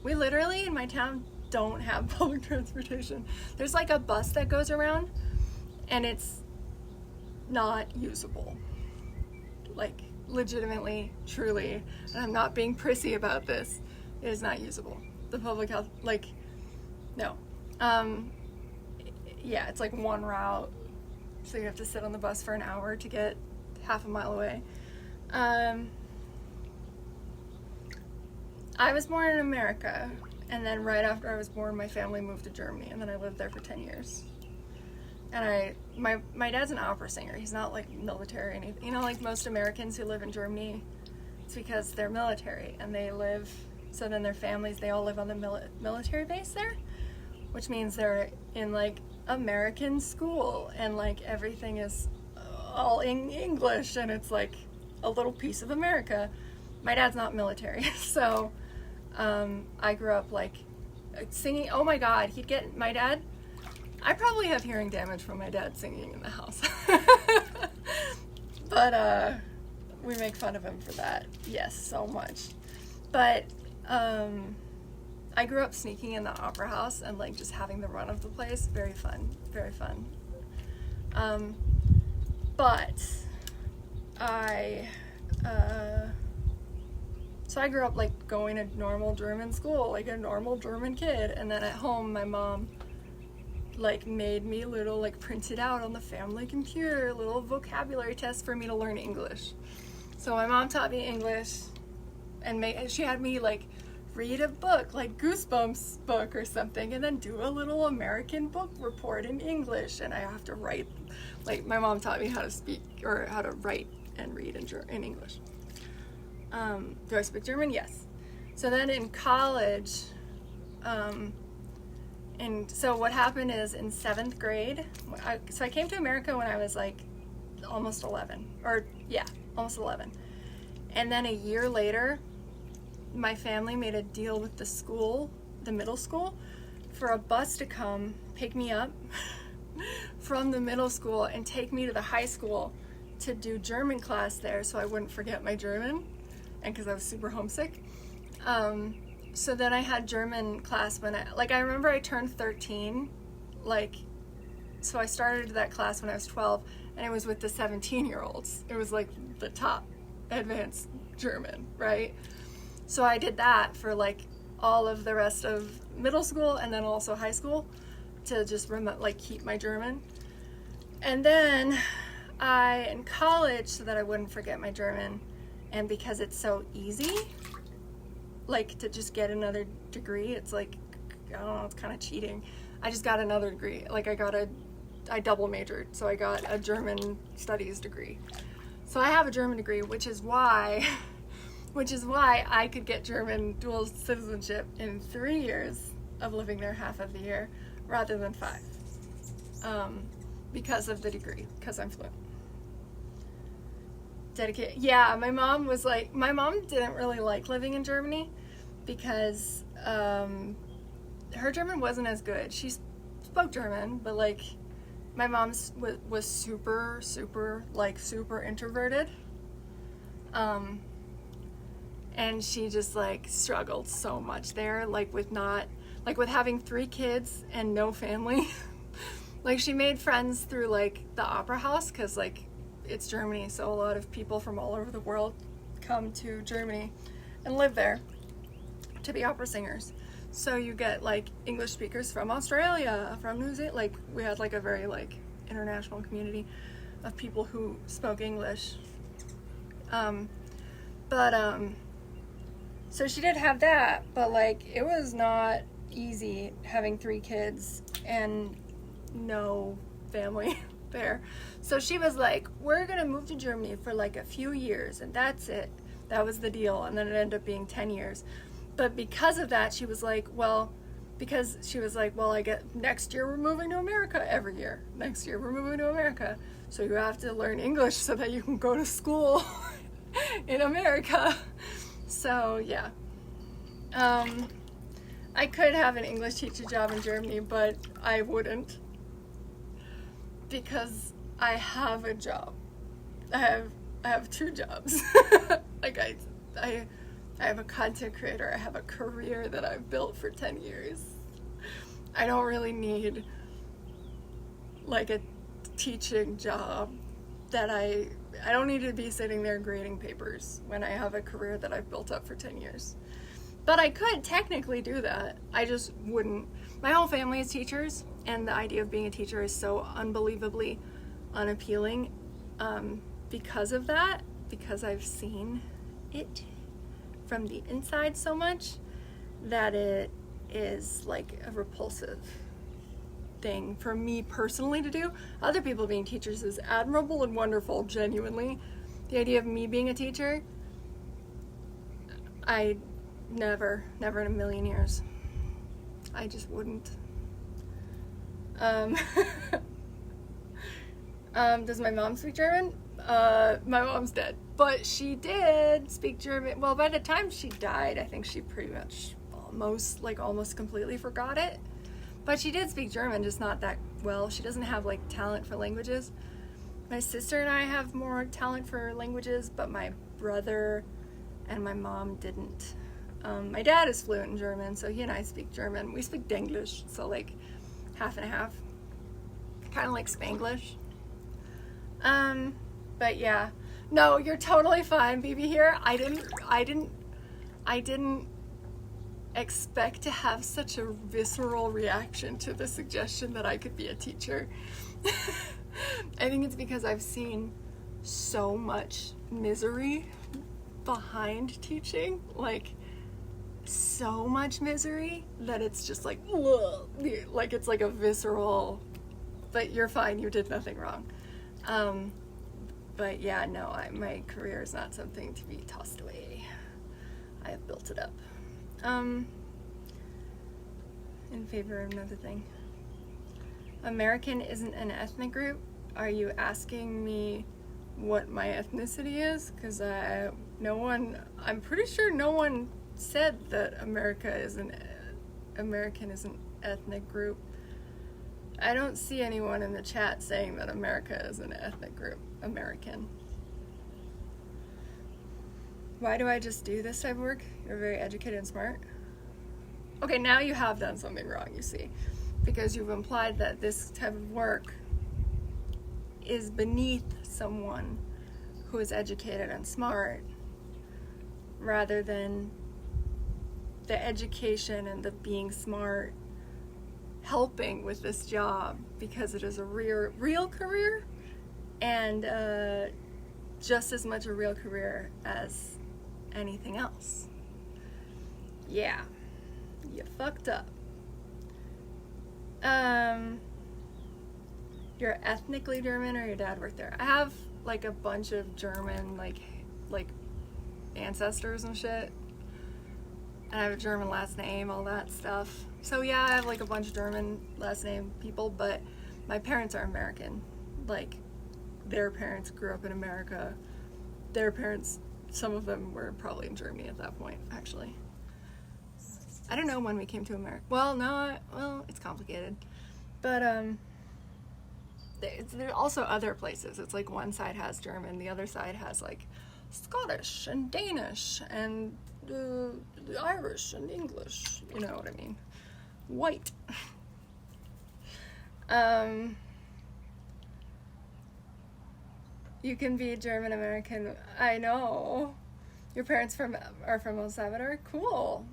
We literally in my town don't have public transportation. There's like a bus that goes around and it's not usable. Like legitimately, truly, and I'm not being prissy about this, it is not usable. The public health, like, no. Yeah, it's like one route, so you have to sit on the bus for an hour to get half a mile away. I was born in America, and then right after I was born, my family moved to Germany, and then I lived there for 10 years. And my dad's an opera singer. He's not like military or anything. You know, like most Americans who live in Germany, it's because they're military, and so then their families, they all live on the military base there, which means they're in like American school, and like everything is all in English, and it's like a little piece of America. My dad's not military, so I grew up like singing. Oh my God, my dad. I probably have hearing damage from my dad singing in the house, but we make fun of him for that. Yes, so much. But I grew up sneaking in the opera house and like just having the run of the place. Very fun, very fun. But so I grew up like going to normal German school, like a normal German kid, and then at home my mom like made me printed out on the family computer little vocabulary tests for me to learn English. So my mom taught me English, and she had me like read a book, like Goosebumps book or something, and then do a little American book report in English, and I have to write. Like my mom taught me how to speak or how to write and read in English. Do I speak German? Yes. So then in college, and so what happened is in 7th grade, so I came to America when I was like almost 11, almost 11. And then a year later, my family made a deal with the middle school, for a bus to come pick me up from the middle school and take me to the high school to do German class there so I wouldn't forget my German, and because I was super homesick. So then I had German class when I remember I turned 13, so I started that class when I was 12, and it was with the 17-year-olds. It was like the top advanced German, right? So I did that for like all of the rest of middle school and then also high school to just keep my German. And then in college, so that I wouldn't forget my German, and because it's so easy, like to just get another degree, it's like, I don't know, it's kind of cheating. I just got another degree. Like I double majored, so I got a German studies degree. So I have a German degree, which is why I could get German dual citizenship in 3 years of living there half of the year rather than 5. Because of the degree, because I'm fluent. Dedicated. Yeah, my mom didn't really like living in Germany because her German wasn't as good. She spoke German, but like my mom was super introverted. And she just like struggled so much there, with having 3 kids and no family. Like she made friends through like the opera house, because like it's Germany, so a lot of people from all over the world come to Germany and live there to be opera singers. So you get like English speakers from Australia, from New Zealand. Like we had like a very like international community of people who spoke English So she did have that, but like it was not easy having 3 kids and no family there. So she was like, we're gonna move to Germany for like a few years and that's it. That was the deal. And then it ended up being 10 years. But because of that, she was like, well, I get next year we're moving to America every year. Next year we're moving to America. So you have to learn English so that you can go to school in America. So yeah. I could have an English teacher job in Germany, but I wouldn't. Because I have a job. I have 2 jobs. Like I have a content creator. I have a career that I've built for 10 years. I don't really need like a teaching job that I don't need to be sitting there grading papers when I have a career that I've built up for 10 years. But I could technically do that. I just wouldn't. My whole family is teachers, and the idea of being a teacher is so unbelievably unappealing because of that, because I've seen it from the inside so much that it is like a repulsive thing for me personally to do. Other people being teachers is admirable and wonderful, genuinely. The idea of me being a teacher, I never in a million years. I just wouldn't. Does my mom speak German? My mom's dead, but she did speak German. Well, by the time she died, I think she pretty much almost completely forgot it. But she did speak German, just not that well. She doesn't have like talent for languages. My sister and I have more talent for languages, but my brother and my mom didn't. My dad is fluent in German, so he and I speak German. We speak Denglish, so like half and a half. Kind of like Spanglish. But yeah. No, you're totally fine, BB here. I didn't expect to have such a visceral reaction to the suggestion that I could be a teacher. I think it's because I've seen so much misery behind teaching, like so much misery that it's just like, ugh, like it's like a visceral, but you're fine, you did nothing wrong. But yeah, no, my career is not something to be tossed away. I have built it up. In favor of another thing. American isn't an ethnic group. Are you asking me what my ethnicity is? Because I'm pretty sure no one said that American is an ethnic group. I don't see anyone in the chat saying that America is an ethnic group. American. Why do I just do this type of work? You're very educated and smart. Okay, now you have done something wrong, you see. Because you've implied that this type of work is beneath someone who is educated and smart, rather than the education and the being smart helping with this job, because it is a real career and just as much a real career as anything else. Yeah, you fucked up. You're ethnically German, or your dad worked there? I have like a bunch of German like ancestors and shit. And I have a German last name, all that stuff. So yeah, I have like a bunch of German last name people, but my parents are American. Like, their parents grew up in America. Their parents, some of them were probably in Germany at that point, actually. I don't know when we came to America. Well, it's complicated. But there are also other places. It's like one side has German, the other side has like Scottish and Danish and Irish and English, you know what I mean? White. You can be German American. I know. Your parents are from El Salvador? Cool.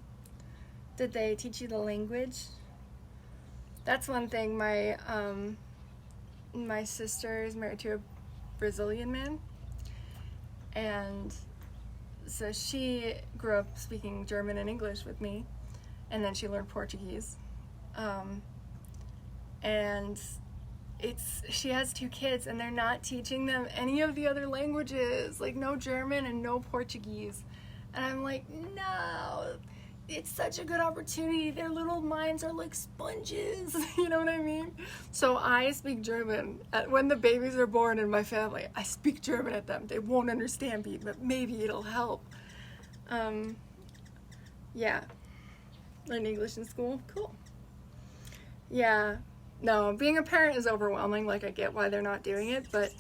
Did they teach you the language? That's one thing. My sister is married to a Brazilian man, And so she grew up speaking German and English with me, and then she learned Portuguese. And she has 2 kids, and they're not teaching them any of the other languages, like no German and no Portuguese. And I'm like, no, it's such a good opportunity. Their little minds are like sponges, you know what I mean? So I speak German. When the babies are born in my family, I speak German at them. They won't understand me, but maybe it'll help. Yeah. Learn English in school? Cool. Yeah. No, being a parent is overwhelming. Like, I get why they're not doing it, but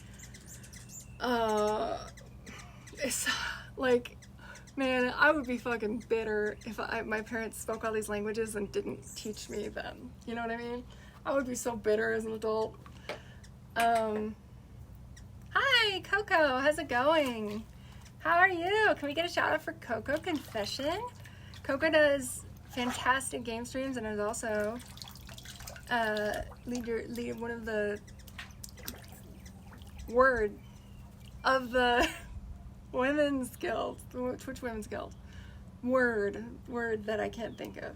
it's like, man, I would be fucking bitter if my parents spoke all these languages and didn't teach me them. You know what I mean? I would be so bitter as an adult. Hi, Coco. How's it going? How are you? Can we get a shout out for Coco Confession? Coco does fantastic game streams and is also lead one of the word of the Women's Guild, the Twitch Women's Guild. Word that I can't think of.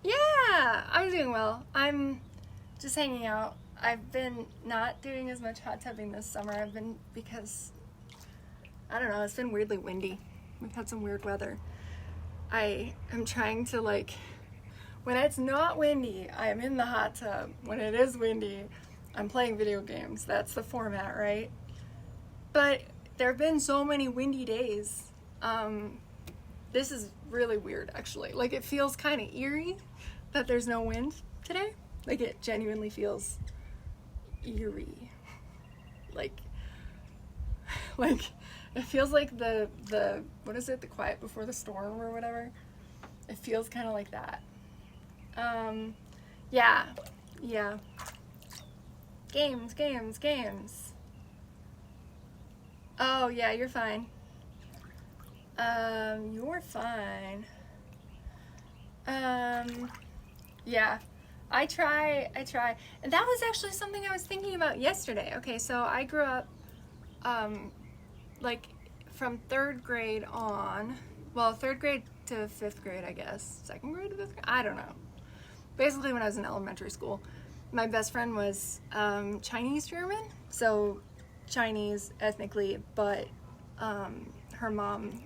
Yeah, I'm doing well. I'm just hanging out. I've been not doing as much hot tubbing this summer. Because, I don't know, it's been weirdly windy. We've had some weird weather. I am trying to, like, when it's not windy, I'm in the hot tub. When it is windy, I'm playing video games. That's the format, right? But there have been so many windy days. This is really weird, actually. Like, it feels kind of eerie that there's no wind today. Like, it genuinely feels eerie. Like, it feels like the what is it? The quiet before the storm or whatever. It feels kind of like that. Yeah. Games. Oh, yeah, you're fine. You're fine. Yeah. I try. And that was actually something I was thinking about yesterday. Okay, so I grew up, like, from 3rd grade on, well, 3rd grade to 5th grade, I guess. 2nd grade to 5th grade? I don't know. Basically, when I was in elementary school, my best friend was Chinese German, so Chinese ethnically, but her mom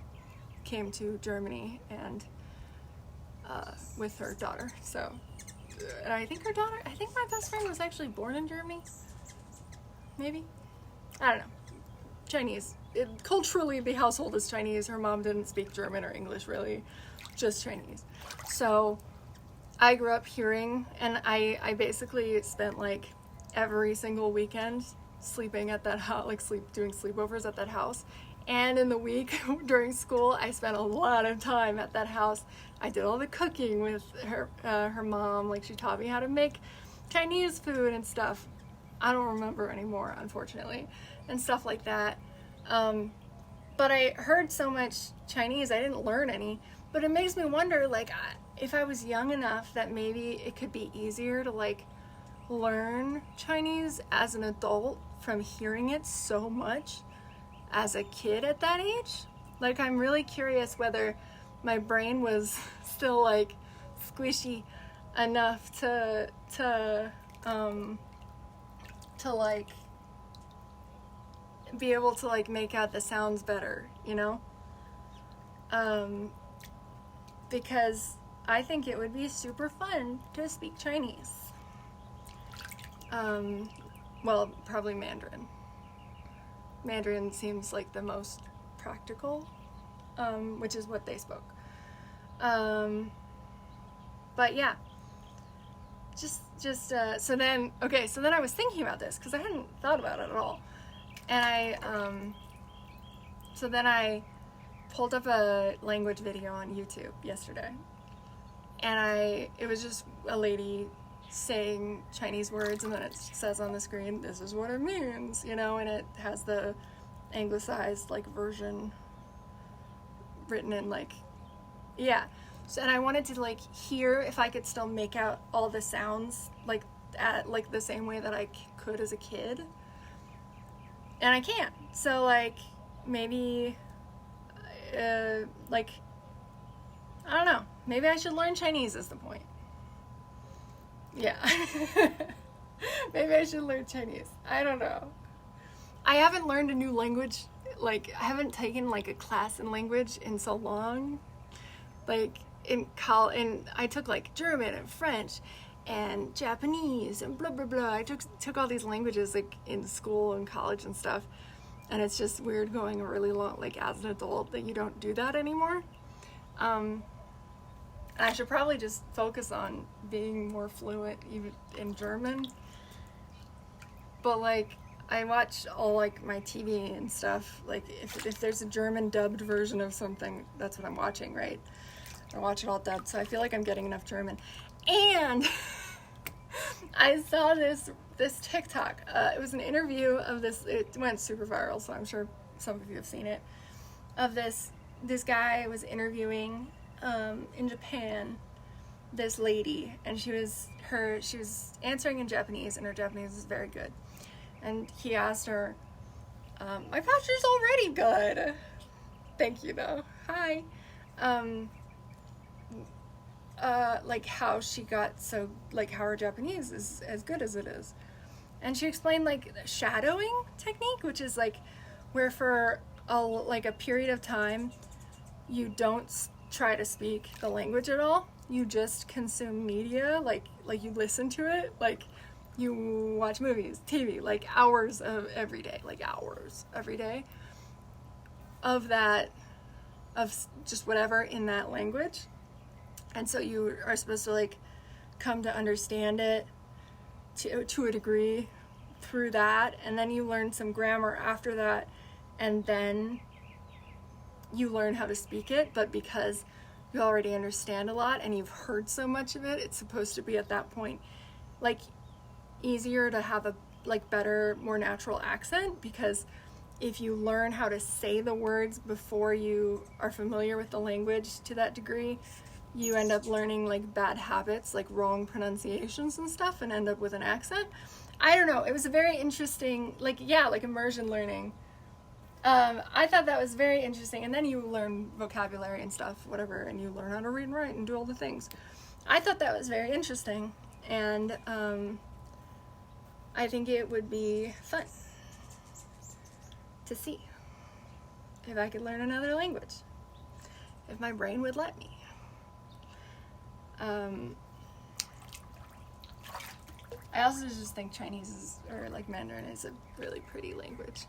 came to Germany and with her daughter. So, and I think my best friend was actually born in Germany. Maybe, I don't know. Chinese. Culturally, the household is Chinese. Her mom didn't speak German or English really, just Chinese. So I grew up hearing, and I basically spent like every single weekend sleeping at that house, like doing sleepovers at that house. And in the week during school, I spent a lot of time at that house. I did all the cooking with her mom. Like, she taught me how to make Chinese food and stuff. I don't remember anymore, unfortunately, and stuff like that. But I heard so much Chinese, I didn't learn any. But it makes me wonder, like, if I was young enough that maybe it could be easier to, like, learn Chinese as an adult from hearing it so much as a kid at that age. Like, I'm really curious whether my brain was still, like, squishy enough to like, be able to, like, make out the sounds better, you know? Because I think it would be super fun to speak Chinese. Well, probably Mandarin. Mandarin seems like the most practical, which is what they spoke. But yeah, so then I was thinking about this because I hadn't thought about it at all. And so then I pulled up a language video on YouTube yesterday, and it was just a lady saying Chinese words, and then it says on the screen, this is what it means, you know, and it has the anglicized, like, version written in, like, yeah. So, and I wanted to, like, hear if I could still make out all the sounds, like, at like the same way that I could as a kid, and I can't. So like maybe like I don't know, maybe I should learn Chinese is the point. Yeah. Maybe I should learn Chinese. I don't know. I haven't learned a new language, like I haven't taken like a class in language in so long. Like I took like German and French and Japanese and blah blah blah. I took all these languages like in school and college and stuff, and it's just weird going a really long, like as an adult, that you don't do that anymore. And I should probably just focus on being more fluent even in German. But like I watch all like my TV and stuff, like if there's a German dubbed version of something, that's what I'm watching, right? I watch it all dubbed, so I feel like I'm getting enough German. And I saw this TikTok. It was an interview of this. It went super viral, so I'm sure some of you have seen it. Of this guy was interviewing in Japan this lady, and she was answering in Japanese, and her Japanese is very good. And he asked her, "My posture's already good. Thank you, though. Hi." Like how she got so, like how her Japanese is as good as it is. And she explained like the shadowing technique, which is like where for a period of time you don't try to speak the language at all. You just consume media, like you listen to it, like you watch movies, TV, like hours every day of that, of just whatever in that language. And so you are supposed to like come to understand it to a degree through that, and then you learn some grammar after that, and then you learn how to speak it. But because you already understand a lot and you've heard so much of it, it's supposed to be at that point like easier to have a like better, more natural accent, because if you learn how to say the words before you are familiar with the language to that degree, you end up learning like bad habits, like wrong pronunciations and stuff, and end up with an accent. I don't know. It was a very interesting, like immersion learning. I thought that was very interesting. And then you learn vocabulary and stuff, whatever, and you learn how to read and write and do all the things. I thought that was very interesting, and I think it would be fun to see if I could learn another language, if my brain would let me. I also just think Chinese or like Mandarin is a really pretty language.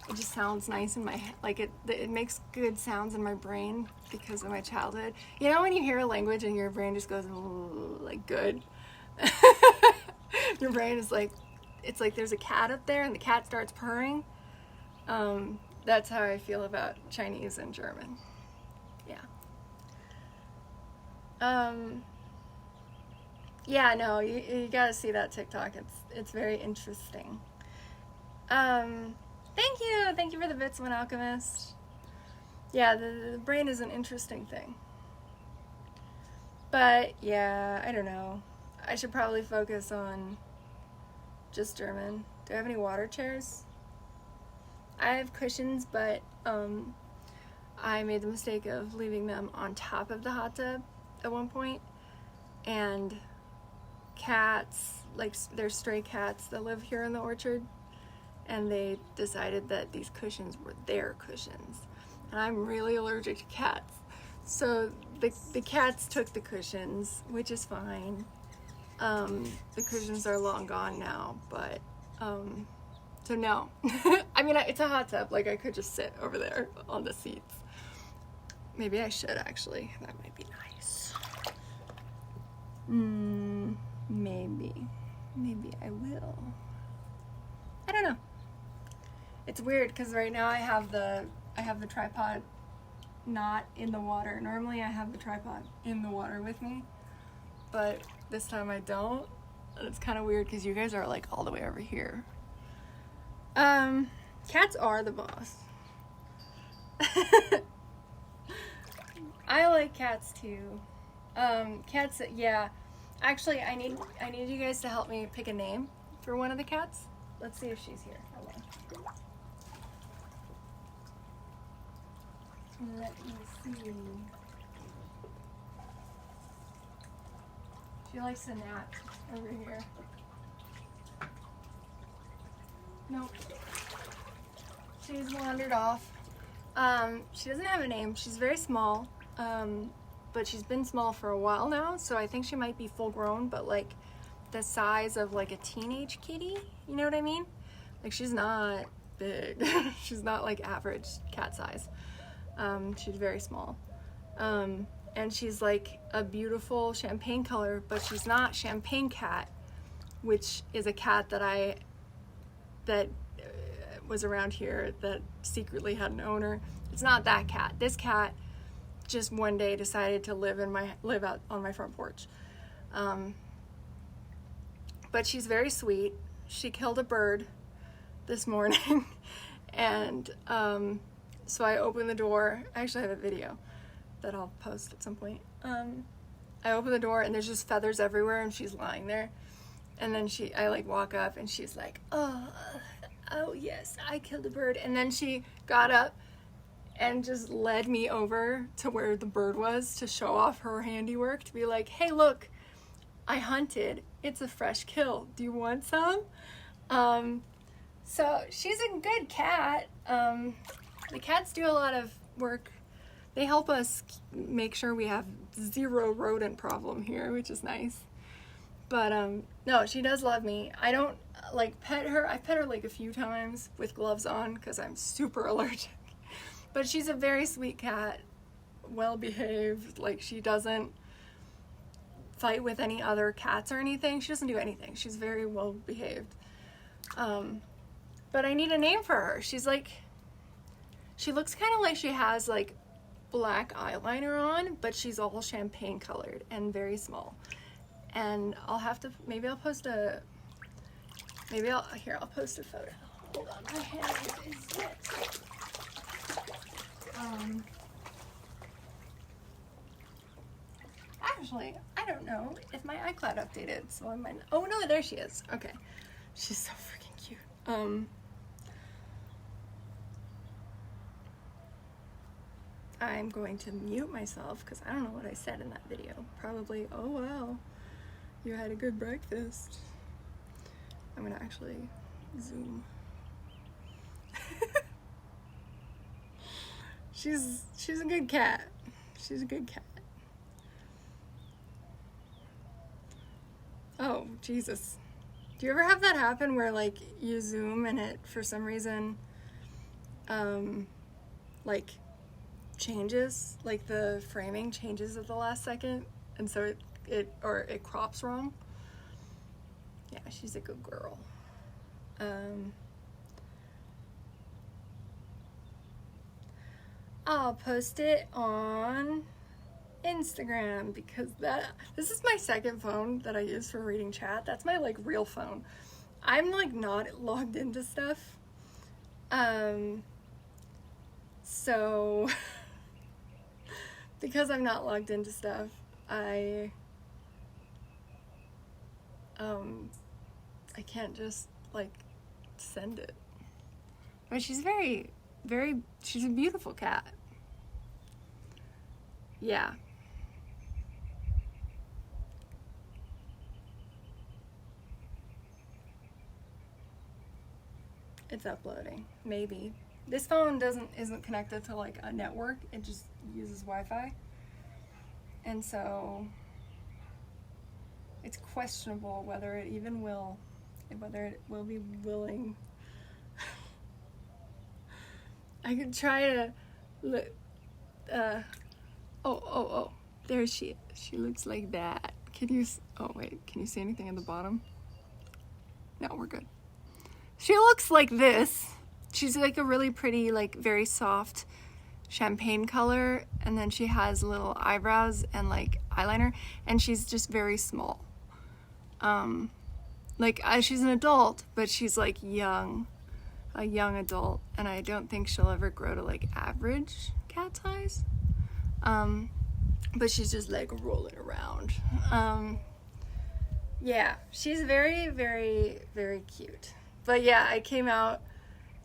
It just sounds nice in my head, like it makes good sounds in my brain because of my childhood. You know when you hear a language and your brain just goes like good? Your brain is like, it's like there's a cat up there and the cat starts purring. That's how I feel about Chinese and German. Yeah. Yeah, no, you gotta see that TikTok. It's very interesting. Thank you for the bits, One Alchemist. Yeah, the brain is an interesting thing. But yeah, I don't know. I should probably focus on just German. Do I have any water chairs? I have cushions, but I made the mistake of leaving them on top of the hot tub at one point, and cats, like there's stray cats that live here in the orchard, and they decided that these cushions were their cushions, and I'm really allergic to cats, so the cats took the cushions, which is fine. The cushions are long gone now, but so no. I mean, it's a hot tub, like I could just sit over there on the seats. Maybe I should, actually. That might be nice. Maybe I will. I don't know. It's weird because right now I have the tripod not in the water. Normally I have the tripod in the water with me, but this time I don't. And it's kind of weird because you guys are like all the way over here. Cats are the boss. I like cats too. Cats, yeah. Actually, I need you guys to help me pick a name for one of the cats. Let's see if she's here. Hold on. Let me see. She likes to nap over here. Nope. She's wandered off. She doesn't have a name. She's very small. But she's been small for a while now, so I think she might be full grown, but like the size of like a teenage kitty, you know what I mean? Like she's not big. She's not like average cat size. She's very small. And she's like a beautiful champagne color, but she's not Champagne Cat, which is a cat that was around here that secretly had an owner. It's not that cat. This cat just one day decided to live out on my front porch. But she's very sweet. She killed a bird this morning, and so I opened the door. I actually have a video that I'll post at some point. I open the door and there's just feathers everywhere, and she's lying there. And then I like walk up and she's like, oh yes, I killed a bird. And then she got up and just led me over to where the bird was to show off her handiwork, to be like, hey, look, I hunted. It's a fresh kill. Do you want some? So she's a good cat. The cats do a lot of work. They help us make sure we have zero rodent problem here, which is nice. But no, she does love me. I don't like pet her. I've pet her like a few times with gloves on because I'm super allergic. But she's a very sweet cat, well behaved. Like she doesn't fight with any other cats or anything. She doesn't do anything. She's very well behaved. But I need a name for her. She's like, she looks kind of like she has like black eyeliner on, but she's all champagne colored and very small. And I'll post a photo. Hold on, my hand is wet. Actually, I don't know if my iCloud updated, so I might. Oh no, there she is. Okay, she's so freaking cute. I'm going to mute myself because I don't know what I said in that video. Probably, oh wow, you had a good breakfast. I'm gonna actually zoom. She's a good cat. She's a good cat. Oh, Jesus. Do you ever have that happen where like you zoom and it for some reason like changes, like the framing changes at the last second, and so it crops wrong? Yeah, she's a good girl. I'll post it on Instagram because this is my second phone that I use for reading chat. That's my like real phone. I'm like not logged into stuff. So because I'm not logged into stuff, I can't just like send it. But she's she's a beautiful cat. Yeah. It's uploading, maybe. This phone isn't connected to like a network. It just uses Wi-Fi. And so it's questionable whether it will be willing. I could try to look. Oh, there she is. She looks like that. Can you see anything at the bottom? No, we're good. She looks like this. She's like a really pretty, like very soft champagne color, and then she has little eyebrows and like eyeliner, and she's just very small. She's an adult, but she's like a young adult, and I don't think she'll ever grow to like average cat size. But she's just like rolling around. Yeah, she's very, very, very cute. But yeah, I came out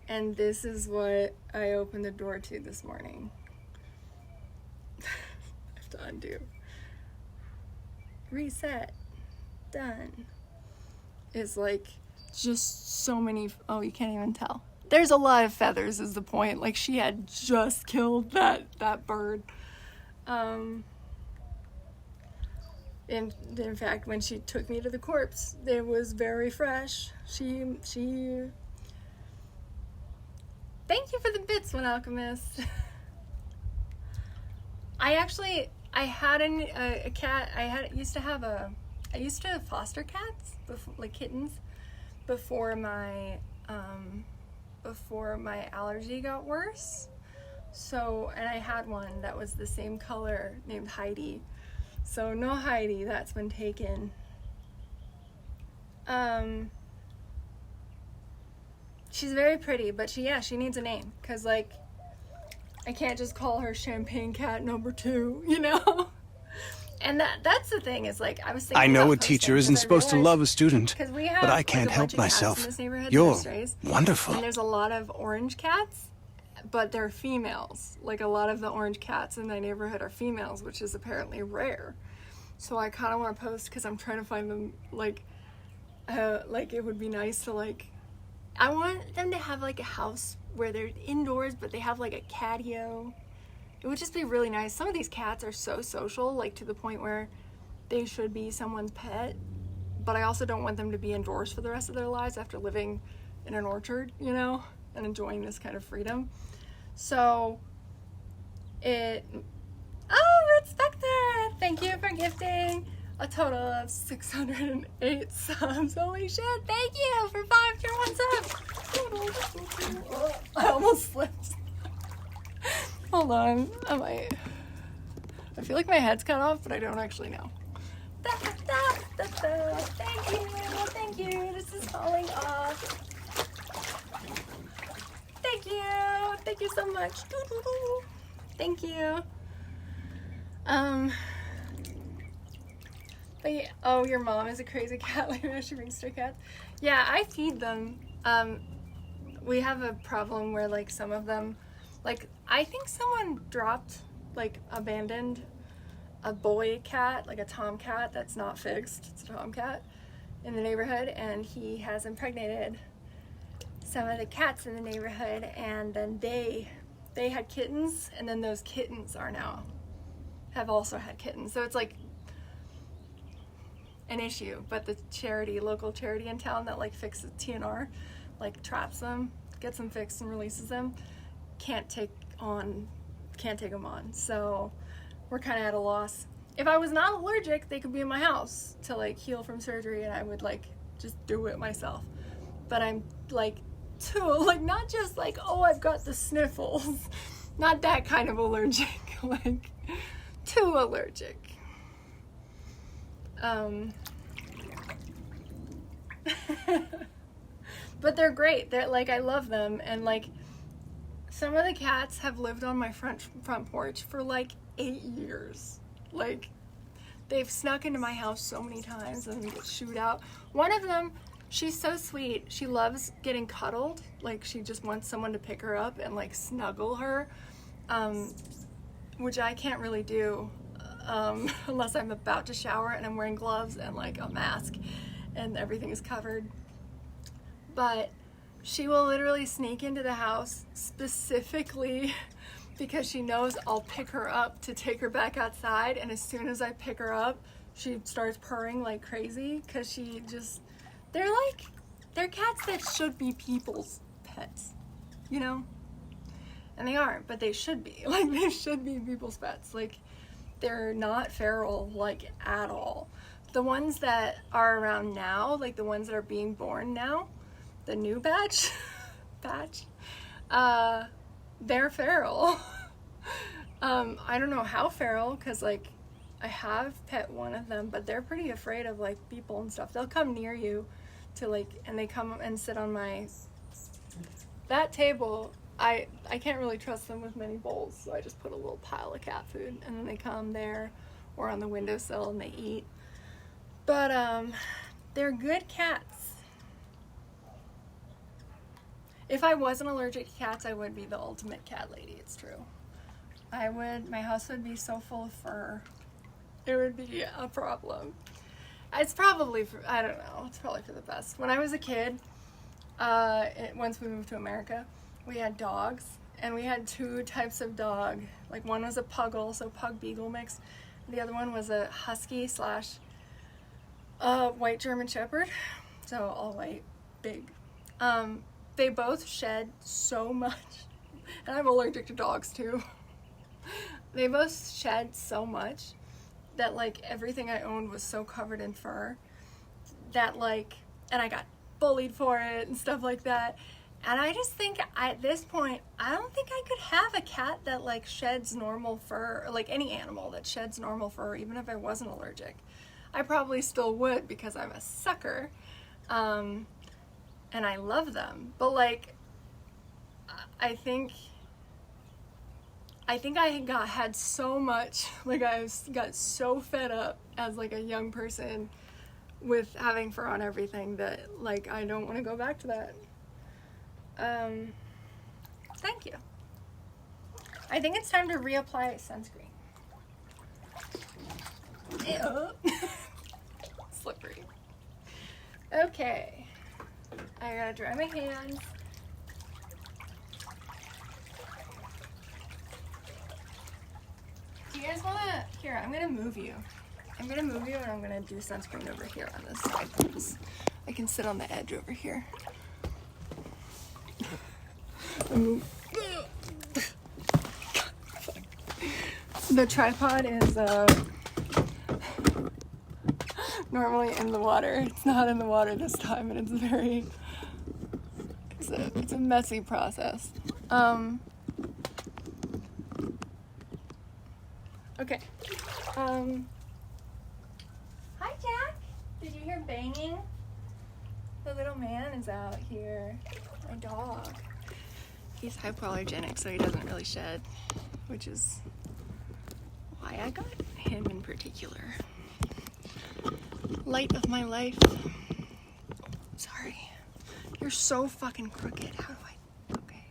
and this is what I opened the door to this morning. I have to undo. Reset. Done. It's like just so many, oh, you can't even tell. There's a lot of feathers is the point. Like she had just killed that bird. In fact, when she took me to the corpse, it was very fresh. She Thank you for the bits, One Alchemist. I had a cat. I used to foster cats, like kittens, before my allergy got worse. So, and I had one that was the same color named Heidi. So no Heidi, that's been taken. She's very pretty, but she needs a name. Cause like, I can't just call her Champagne Cat number 2, you know? And that's the thing, is like, I was thinking I know about a teacher posting, isn't 'cause I supposed to realized- love a student, 'cause we have, but I like, can't a help bunch of cats myself. in this neighborhood that You're are strays. wonderful. And there's a lot of orange cats, but they're females. Like a lot of the orange cats in my neighborhood are females, which is apparently rare. So I kind of want to post because I'm trying to find them, like it would be nice to like, I want them to have like a house where they're indoors, but they have like a catio. It would just be really nice. Some of these cats are so social, like to the point where they should be someone's pet, but I also don't want them to be indoors for the rest of their lives after living in an orchard, you know, and enjoying this kind of freedom. So Red Spectre, thank you for gifting a total of 608 subs. Holy shit, thank you for 5 tier 1 subs. I almost slipped. Hold on, I feel like my head's cut off, but I don't actually know. Thank you, this is falling off. Thank you so much. Thank you. But yeah, oh, your mom is a crazy cat lady. She brings stray cats. Yeah, I feed them. We have a problem where like some of them, like I think someone abandoned a boy cat, like a tomcat that's not fixed. It's a tomcat in the neighborhood, and he has impregnated some of the cats in the neighborhood, and then they had kittens, and then those kittens have also had kittens. So it's like an issue, but the local charity in town that like fixes TNR, like traps them, gets them fixed and releases them, can't take them on. So we're kind of at a loss. If I was not allergic, they could be in my house to like heal from surgery, and I would like just do it myself. But I'm like not just like, oh, I've got the sniffles, not that kind of allergic, like too allergic. But they're great. They're like, I love them, and like some of the cats have lived on my front porch for like 8 years. Like they've snuck into my house so many times and get shooed out. One of them, she's so sweet. She loves getting cuddled. Like she just wants someone to pick her up and like snuggle her, which I can't really do unless I'm about to shower and I'm wearing gloves and like a mask and everything is covered. But she will literally sneak into the house specifically because she knows I'll pick her up to take her back outside, and as soon as I pick her up, she starts purring like crazy because they're cats that should be people's pets, you know? And they aren't, but they should be. Like, they should be people's pets. Like, they're not feral, like, at all. The ones that are around now, like the ones that are being born now, the new batch, they're feral. I don't know how feral, because, like, I have pet one of them, but they're pretty afraid of, like, people and stuff. They'll come near you to, like, and they come and sit on that table. I can't really trust them with many bowls, so I just put a little pile of cat food, and then they come there or on the windowsill and they eat. But They're good cats. If I wasn't allergic to cats, I would be the ultimate cat lady, it's true. My house would be so full of fur. It would be a problem. It's probably I don't know, it's probably for the best. When I was a kid, once we moved to America, we had dogs, and we had 2 types of dog. Like, one was a puggle, so pug beagle mix. The other one was a husky slash white German shepherd, so all white, big. They both shed so much, and I'm allergic to dogs too. They both shed so much that, like, everything I owned was so covered in fur that, like, and I got bullied for it and stuff like that. And I just think at this point, I don't think I could have a cat that, like, sheds normal fur, or like any animal that sheds normal fur, even if I wasn't allergic. I probably still would because I'm a sucker, and I love them. But, like, I think I had so much, like, I got so fed up as, like, a young person with having fur on everything that, like, I don't want to go back to that. Thank you. I think it's time to reapply sunscreen. Ew. Slippery. Okay. I gotta dry my hands. Do you guys wanna, here, I'm gonna move you. And I'm gonna do sunscreen over here on this side. I can sit on the edge over here. The tripod is normally in the water. It's not in the water this time, and it's a messy process. Okay. Hi, Jack. Did you hear banging? The little man is out here. My dog. He's hypoallergenic, so he doesn't really shed, which is why I got him in particular. Light of my life. Sorry. You're so fucking crooked. How do I? Okay.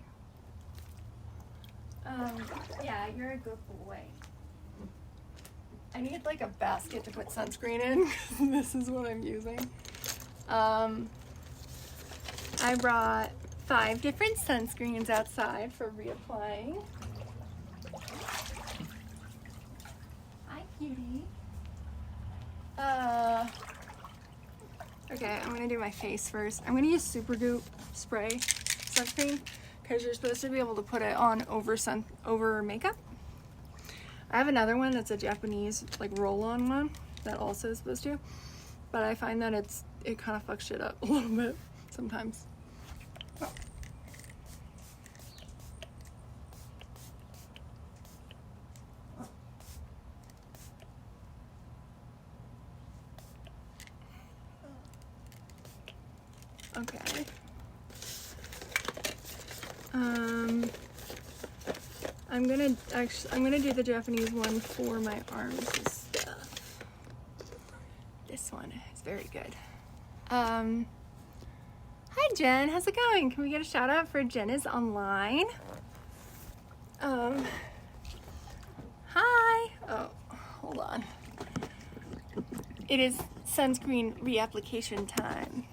Yeah, you're a good boy. I need, like, a basket to put sunscreen in. This is what I'm using. I brought 5 different sunscreens outside for reapplying. Hi, cutie. Okay, I'm gonna do my face first. I'm gonna use Supergoop spray sunscreen because you're supposed to be able to put it on over makeup. I have another one that's a Japanese, like, roll-on one that also is supposed to, but I find that it kind of fucks shit up a little bit sometimes. Oh. Okay. I'm gonna do the Japanese one for my arms and stuff. This one is very good. Hi Jen, how's it going? Can we get a shout out for Jen is online? Hi. Oh, hold on. It is sunscreen reapplication time.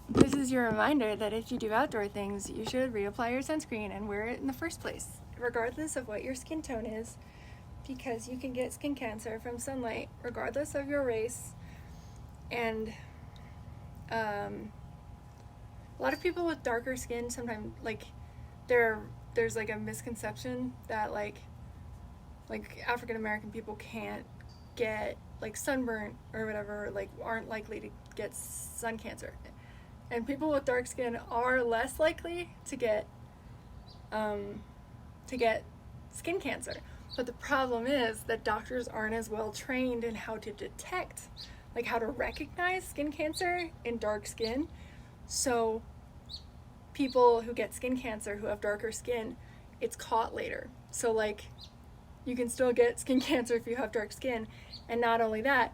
This is your reminder that if you do outdoor things, you should reapply your sunscreen and wear it in the first place, regardless of what your skin tone is, because you can get skin cancer from sunlight, regardless of your race. And a lot of people with darker skin sometimes, like, there's like a misconception that like African American people can't get like sunburn or whatever, like aren't likely to get sun cancer. And people with dark skin are less likely to get skin cancer. But the problem is that doctors aren't as well trained in how to detect, like how to recognize skin cancer in dark skin. So people who get skin cancer who have darker skin, it's caught later. So like you can still get skin cancer if you have dark skin. And not only that,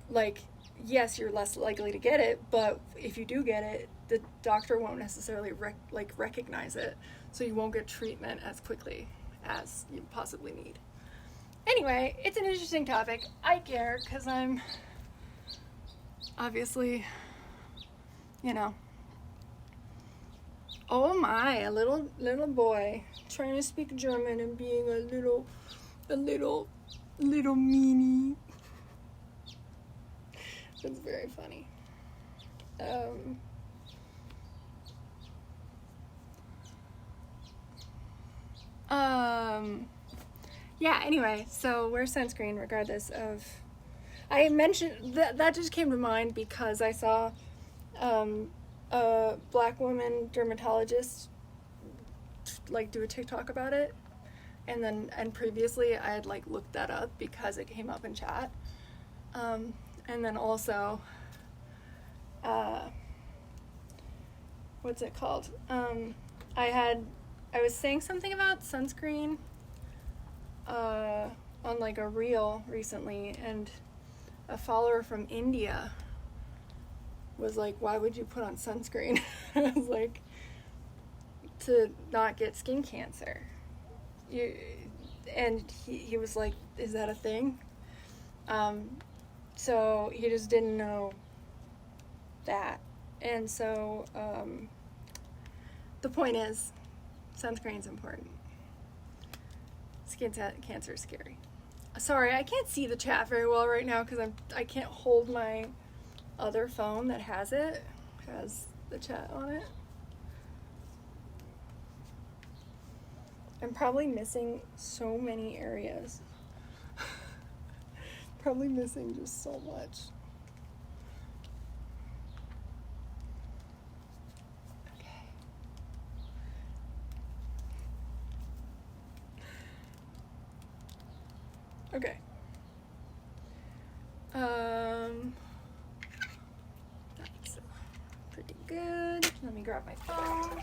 like yes, you're less likely to get it, but if you do get it, the doctor won't necessarily recognize it, so you won't get treatment as quickly as you possibly need. Anyway, it's an interesting topic. I care because I'm obviously, you know. Oh my, a little boy trying to speak German and being a little meanie. That's very funny. Yeah, anyway, so wear sunscreen regardless of... I mentioned... That just came to mind because I saw a black woman dermatologist like do a TikTok about it. And previously I had like looked that up because it came up in chat. And then also... what's it called? I was saying something about sunscreen on like a reel recently, and a follower from India was like, why would you put on sunscreen? I was like, to not get skin cancer. And he was like, is that a thing? So he just didn't know that. And so the point is, sunscreen's important. Skin cancer is scary. Sorry, I can't see the chat very well right now because I can't hold my other phone that has the chat on it. I'm probably missing so many areas. Probably missing just so much. Okay. That's pretty good. Let me grab my phone.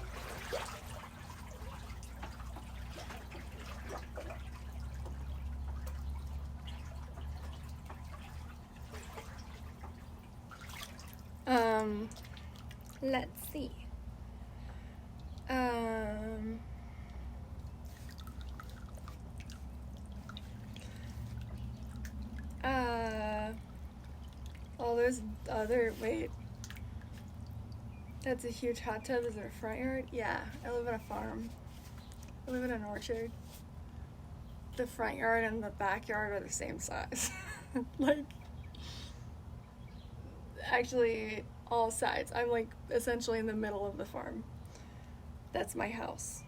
Let's see. All those other, wait. That's a huge hot tub. Is there a front yard? Yeah, I live on a farm. I live in an orchard. The front yard and the backyard are the same size. Like, actually, all sides. I'm like essentially in the middle of the farm. That's my house.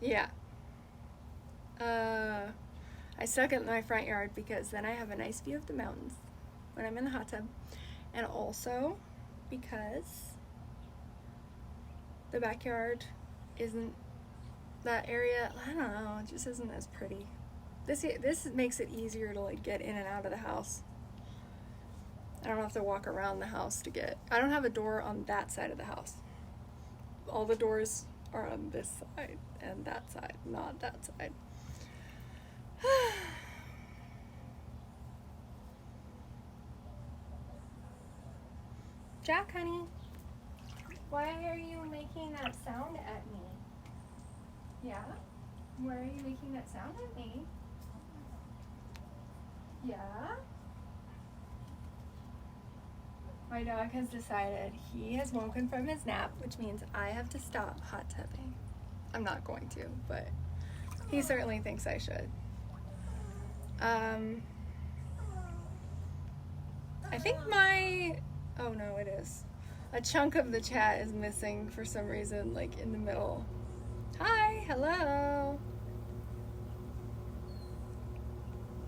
Yeah. I suck at my front yard because then I have a nice view of the mountains when I'm in the hot tub. And also because the backyard isn't, that area, I don't know, it just isn't as pretty. This makes it easier to like get in and out of the house. I don't have to walk around the house to get, I don't have a door on that side of the house. All the doors are on this side and that side, not that side. Jack, honey, why are you making that sound at me? Yeah? Why are you making that sound at me? Yeah? My dog has decided he has woken from his nap, which means I have to stop hot tubbing. I'm not going to, but he certainly thinks I should. I think oh no, it is. A chunk of the chat is missing for some reason, like in the middle. Hi, hello.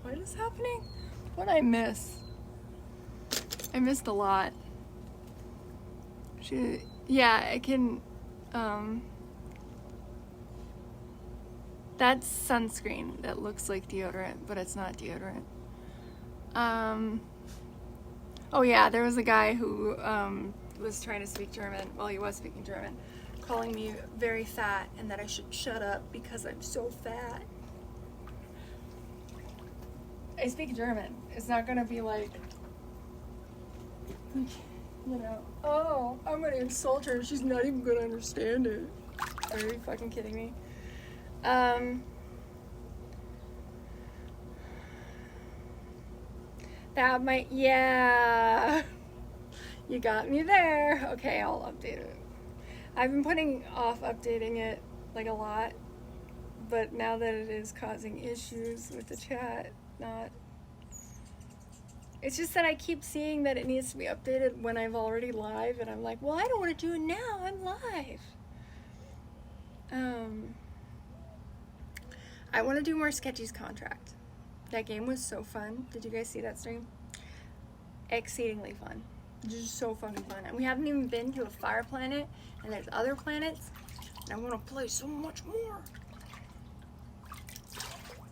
What is happening? What did I miss? I missed a lot. Yeah, I can, that's sunscreen that looks like deodorant, but it's not deodorant. Oh yeah, there was a guy who was trying to speak German, well, he was speaking German, calling me very fat and that I should shut up because I'm so fat. I speak German. It's not gonna be like, you know, oh, I'm gonna insult her. She's not even gonna understand it. Are you fucking kidding me? That might, yeah. You got me there. Okay, I'll update it. I've been putting off updating it like a lot, but now that it is causing issues with the chat, it's just that I keep seeing that it needs to be updated when I'm already live, and I'm like, well, I don't want to do it now. I'm live. I want to do more Sketchy's Contract. That game was so fun. Did you guys see that stream? Exceedingly fun. Just so fucking fun. And we haven't even been to a fire planet, and there's other planets, and I want to play so much more.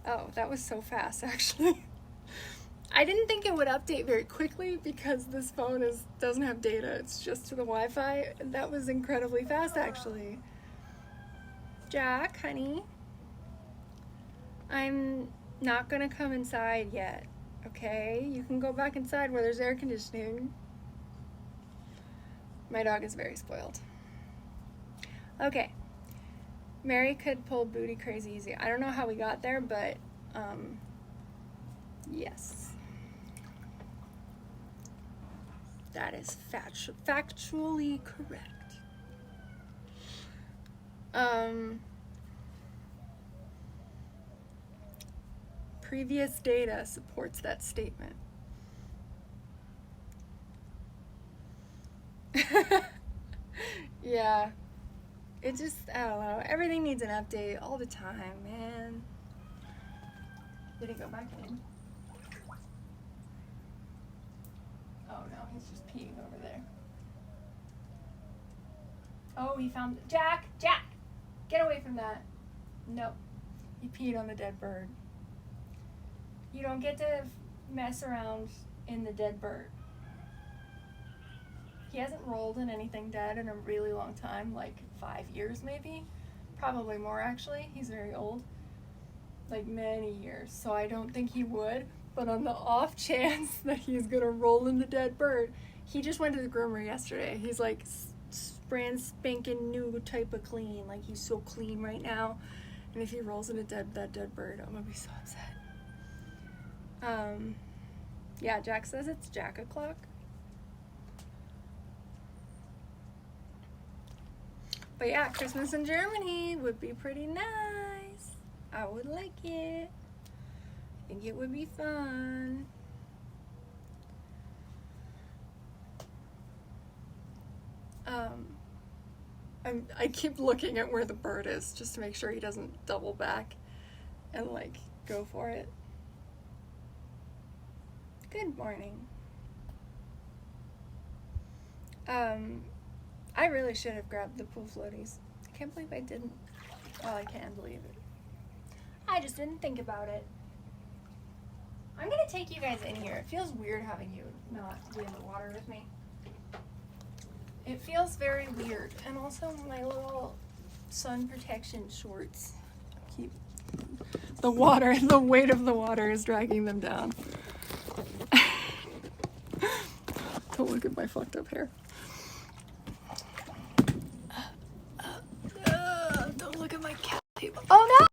Oh, that was so fast, actually. I didn't think it would update very quickly because this phone doesn't have data. It's just to the Wi-Fi. That was incredibly fast, actually. Jack, honey. I'm not gonna come inside yet, okay? You can go back inside where there's air conditioning. My dog is very spoiled. Okay. Mary could pull booty crazy easy. I don't know how we got there, but yes. That is factually correct. Previous data supports that statement. Yeah. It just, I don't know. Everything needs an update all the time, man. Did he go back in? Oh no, he's just peeing over there. Oh, he found Jack! Jack! Get away from that. Nope. He peed on the dead bird. You don't get to mess around in the dead bird. He hasn't rolled in anything dead in a really long time, like 5 years maybe. Probably more, actually. He's very old. Like many years. So I don't think he would. But on the off chance that he's gonna roll in the dead bird, he just went to the groomer yesterday. He's like brand spanking new type of clean. Like he's so clean right now. And if he rolls in that dead bird, I'm gonna be so upset. Yeah, Jack says it's Jack o'clock. But yeah, Christmas in Germany would be pretty nice. I would like it. I think it would be fun. I keep looking at where the bird is just to make sure he doesn't double back and like go for it. Good morning. I really should have grabbed the pool floaties. I can't believe I didn't. Well, I can believe it. I just didn't think about it. I'm gonna take you guys in here. It feels weird having you not be in the water with me. It feels very weird. And also my little sun protection shorts keep the weight of the water is dragging them down. Don't look at my fucked up hair. Don't look at my cat table. Oh